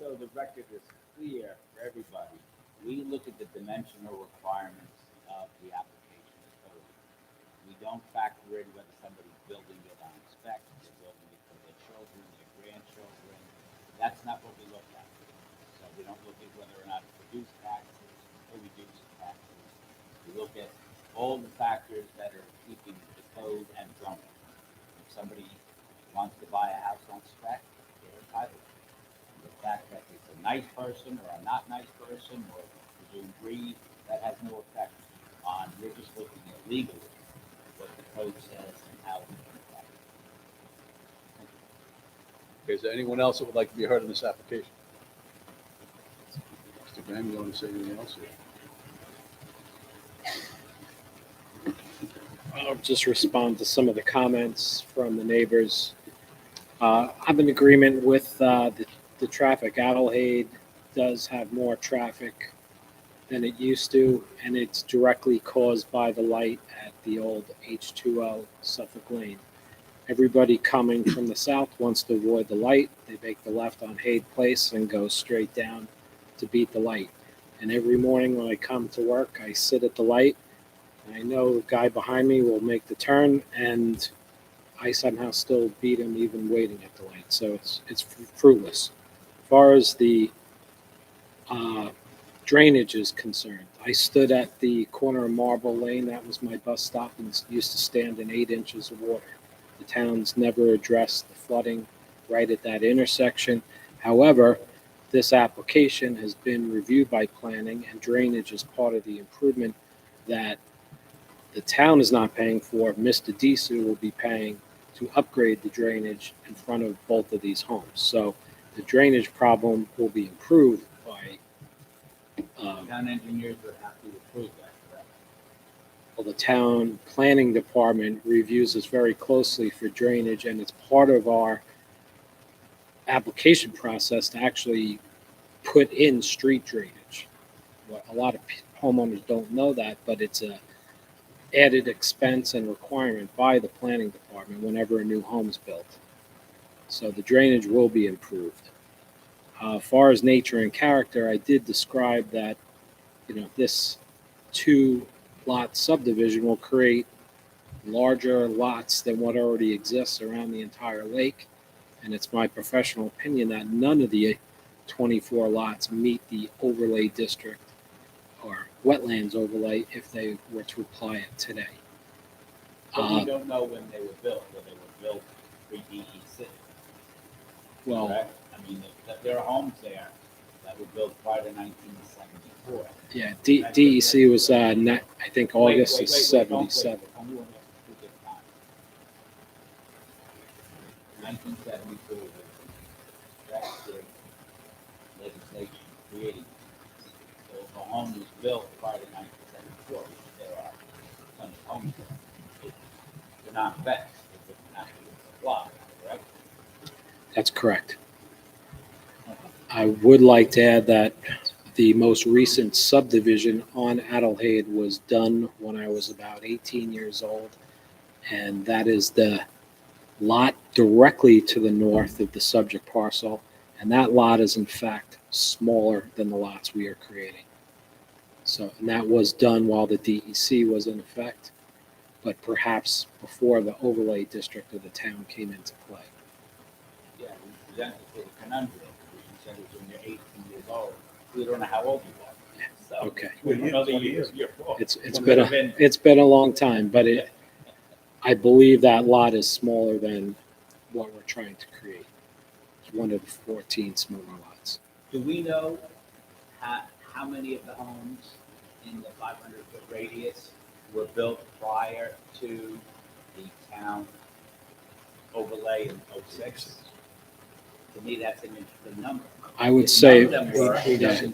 So the record is clear for everybody. We look at the dimensional requirements of the application code. We don't factor in whether somebody's building it on spec, they're building it for their children, their grandchildren. That's not what we look at. So we don't look at whether or not it produces taxes or reduces taxes. We look at all the factors that are keeping the code and zoning. If somebody wants to buy a house on spec, they're entitled. The fact that it's a nice person or a not nice person or presumed greed, that has no effect on, we're just looking at legally what the code says and how we can apply it. Okay, is there anyone else that would like to be heard on this application? Mr. Graham, you want to say anything else? I'll just respond to some of the comments from the neighbors. I'm in agreement with the traffic. Adelheid does have more traffic than it used to, and it's directly caused by the light at the old H2O Suffolk Lane. Everybody coming from the south wants to avoid the light. They make the left on Haid Place and go straight down to beat the light. And every morning when I come to work, I sit at the light. And I know the guy behind me will make the turn, and I somehow still beat him even waiting at the light. So it's fruitless. As far as the drainage is concerned, I stood at the corner of Marble Lane. That was my bus stop and used to stand in 8 inches of water. The town's never addressed the flooding right at that intersection. However, this application has been reviewed by planning, and drainage is part of the improvement that the town is not paying for. Mr. Disu will be paying to upgrade the drainage in front of both of these homes. So the drainage problem will be improved by Town engineers would have to approve that, correct? well, the town planning department reviews this very closely for drainage, and it's part of our application process to actually put in street drainage. Well, a lot of homeowners don't know that, but it's a added expense and requirement by the planning department whenever a new home is built. So the drainage will be improved. As far as nature and character, I did describe that, this 2-lot subdivision will create larger lots than what already exists around the entire lake. And it's my professional opinion that none of the 24 lots meet the overlay district or wetlands overlay if they were to apply it today. But we don't know when they were built, whether they were built pre-DEC. Well, correct? I mean, there are homes there that were built prior to 1974. yeah, DEC was, I think, August of Don't wait. 77. Only one has to pick a time. 1974 was that's the legislation creating. So if a home was built prior to 1974, which there are some homes there, they're not vets, it doesn't have to apply, correct? That's correct. I would like to add that the most recent subdivision on Adelheid was done when I was about 18 years old, and that is the lot directly to the north of the subject parcel, and that lot is in fact smaller than the lots we are creating. So, and that was done while the DEC was in effect, but perhaps before the overlay district of the town came into play. Yeah, we presented to the conundrum, which you said was when you're 18 years old, we don't know how old you are. So, Okay. another year. It's been a long time, but I believe that lot is smaller than what we're trying to create. It's one of the 14 smaller lots. Do we know how many of the homes in the 500-foot radius were built prior to the town overlay in '06? To me, that's an interesting number. I would If say none of them were, yeah,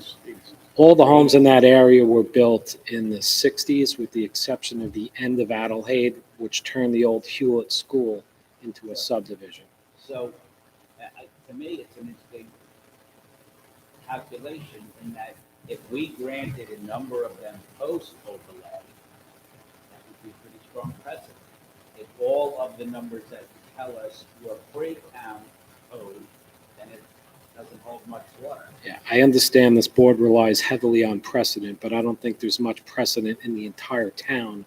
all the homes in that area were built in the 60s, with the exception of the end of Adelheid, which turned the old Hewlett School into a subdivision. So, to me, it's an interesting calculation in that if we granted a number of them post-overlay, that would be a pretty strong precedent. If all of the numbers that tell us were pre-town code, then it doesn't hold much water. Yeah, I understand this board relies heavily on precedent, but I don't think there's much precedent in the entire town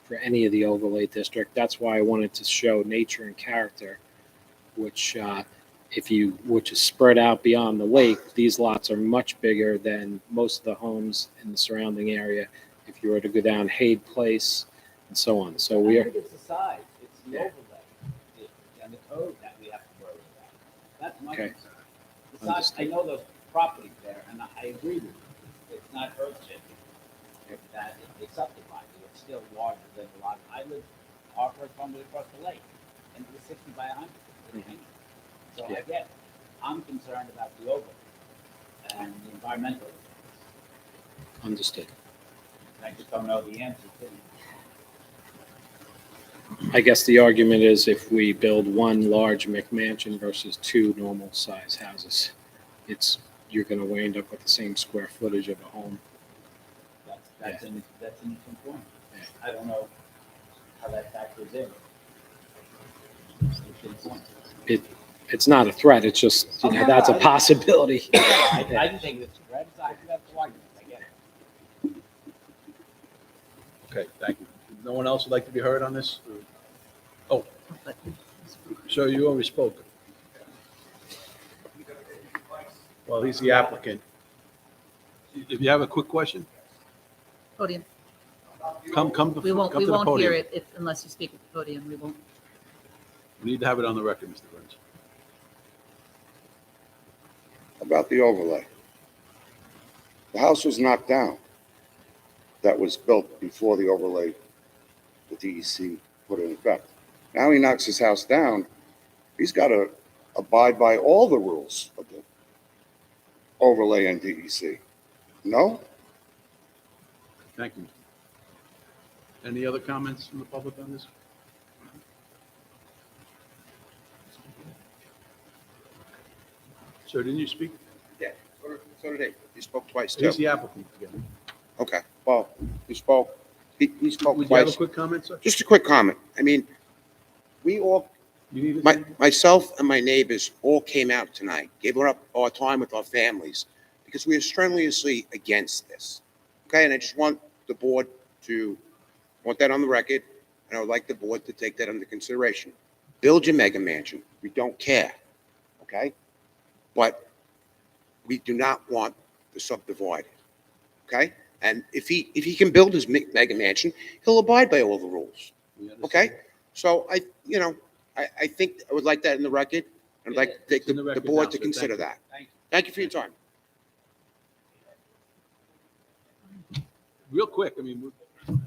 for any of the overlay district. That's why I wanted to show nature and character, which is spread out beyond the lake. These lots are much bigger than most of the homes in the surrounding area. If you were to go down Haid Place and so on, so we I are. think it's the size, it's the overlay, and the code that we have to worry about. That's my Okay. concern. The size, I know those properties there, and I agree with you. It's not earth-shaking. That it's subdivided, it's still larger than a lot. I live, our first home was across the lake, and it was 60 by 100. So I get it. I'm concerned about the overlay and the environmental. Understood. I just don't know the answer to it. I guess the argument is if we build one large McMansion versus two normal size houses, you're going to end up with the same square footage of a home. That's an interesting point. I don't know how that factors in. Interesting point. It's not a threat. It's just that's a possibility. I didn't think it's a threat. I think that's the argument. I get it. Okay, thank you. No one else would like to be heard on this? Oh, sir, you already spoke. Well, he's the applicant. If you have a quick question, Podium. come to We won't the hear podium. it unless you speak at the podium. We won't. We need to have it on the record, Mr. Burns. About the overlay. The house was knocked down. That was built before the overlay, the DEC put it in effect. Now he knocks his house down. He's got to abide by all the rules of the overlay and DEC. No? Thank you. Any other comments from the public on this? Sir, didn't you speak? Yeah, so did he. He spoke twice, too. He's the applicant again. Okay, well, he spoke Would you have a twice. quick comment, sir? Just a quick comment. I mean, we all, myself and my neighbors all came out tonight, gave up our time with our families because we are strenuously against this. Okay, and I just want the board to, want that on the record, and I would like the board to take that under consideration. Build your mega mansion. We don't care, okay? But we do not want to subdivide it, okay? And if he can build his mega mansion, he'll abide by all the rules, okay? So I think I would like that in the record. I'd like to take the board to consider that. Thank you for your time. Real quick, I mean, this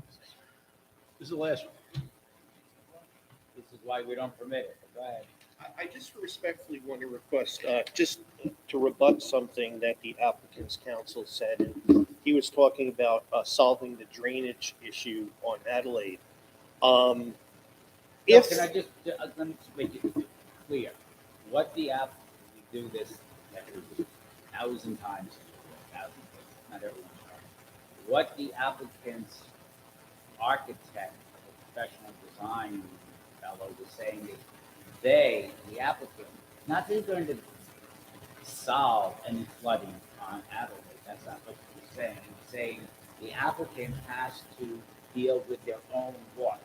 is the last one. This is why we don't permit it. Go ahead. I just respectfully want to request, just to rebut something that the applicant's counsel said. He was talking about solving the drainage issue on Adelaide. Can I just, let me just make it clear. What the app, we do this 1,000 times, not everyone. What the applicant's architect, professional design fellow was saying is the applicant, not that he's going to solve any flooding on Adelaide. That's not what he's saying. He's saying the applicant has to deal with their own water.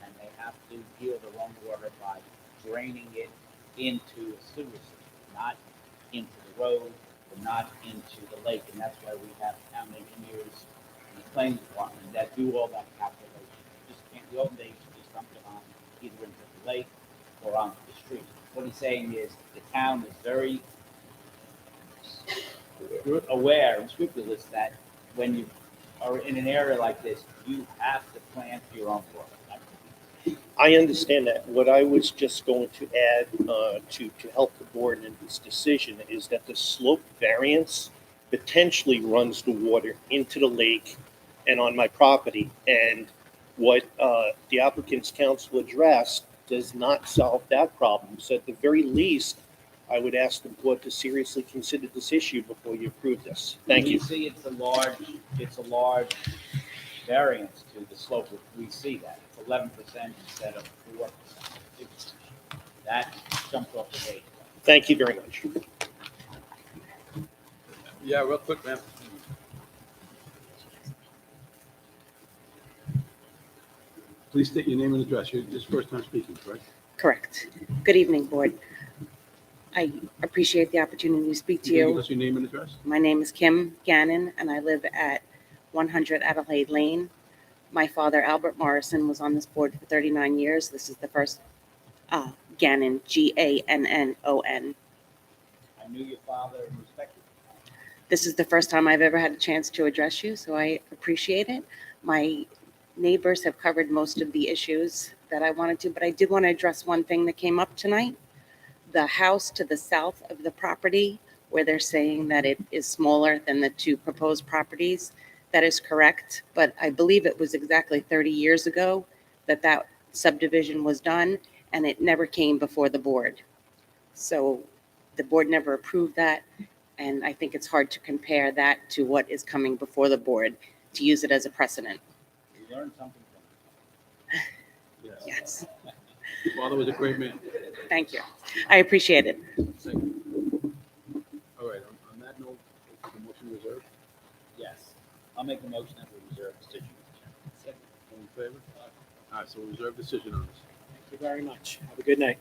And they have to deal their own water by draining it into a sewer system, not into the road but not into the lake, and that's why we have town engineers and the planning department that do all that calculation. You just can't, the old days, you just dump it on either into the lake or onto the street. What he's saying is the town is very aware and scrupulous that when you are in an area like this, you have to plan for your own flow. I understand that. What I was just going to add to help the board in this decision is that the slope variance potentially runs the water into the lake and on my property. And what the applicant's counsel addressed does not solve that problem. So at the very least, I would ask the board to seriously consider this issue before you approve this. Thank you. We see it's a large variance to the slope. We see that. It's 11% instead of 4%. That jumped off the page. Thank you very much. Yeah, real quick, ma'am. Please state your name and address. You're this first time speaking, correct? Correct. Good evening, Board. I appreciate the opportunity to speak to Can you give you. us your name and address? My name is Kim Gannon, and I live at 100 Adelaide Lane. My father, Albert Morrison, was on this board for 39 years. This is the first Gannon, Gannon. I knew your father and respected him. This is the first time I've ever had a chance to address you, so I appreciate it. My neighbors have covered most of the issues that I wanted to, but I did want to address one thing that came up tonight. The house to the south of the property, where they're saying that it is smaller than the two proposed properties, that is correct, but I believe it was exactly 30 years ago that that subdivision was done, and it never came before the board. So the board never approved that, and I think it's hard to compare that to what is coming before the board to use it as a precedent. We learned something from him. Yes. Your father was a great man. Thank you. I appreciate it. Thank you. All right, on that note, is the motion reserved? Yes. I'll make a motion that we reserve decision. Second. All in favor? All right, so we'll reserve decision on this. Thank you very much. Have a good night.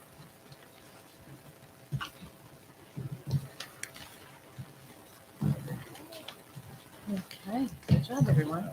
Okay, good job, everyone.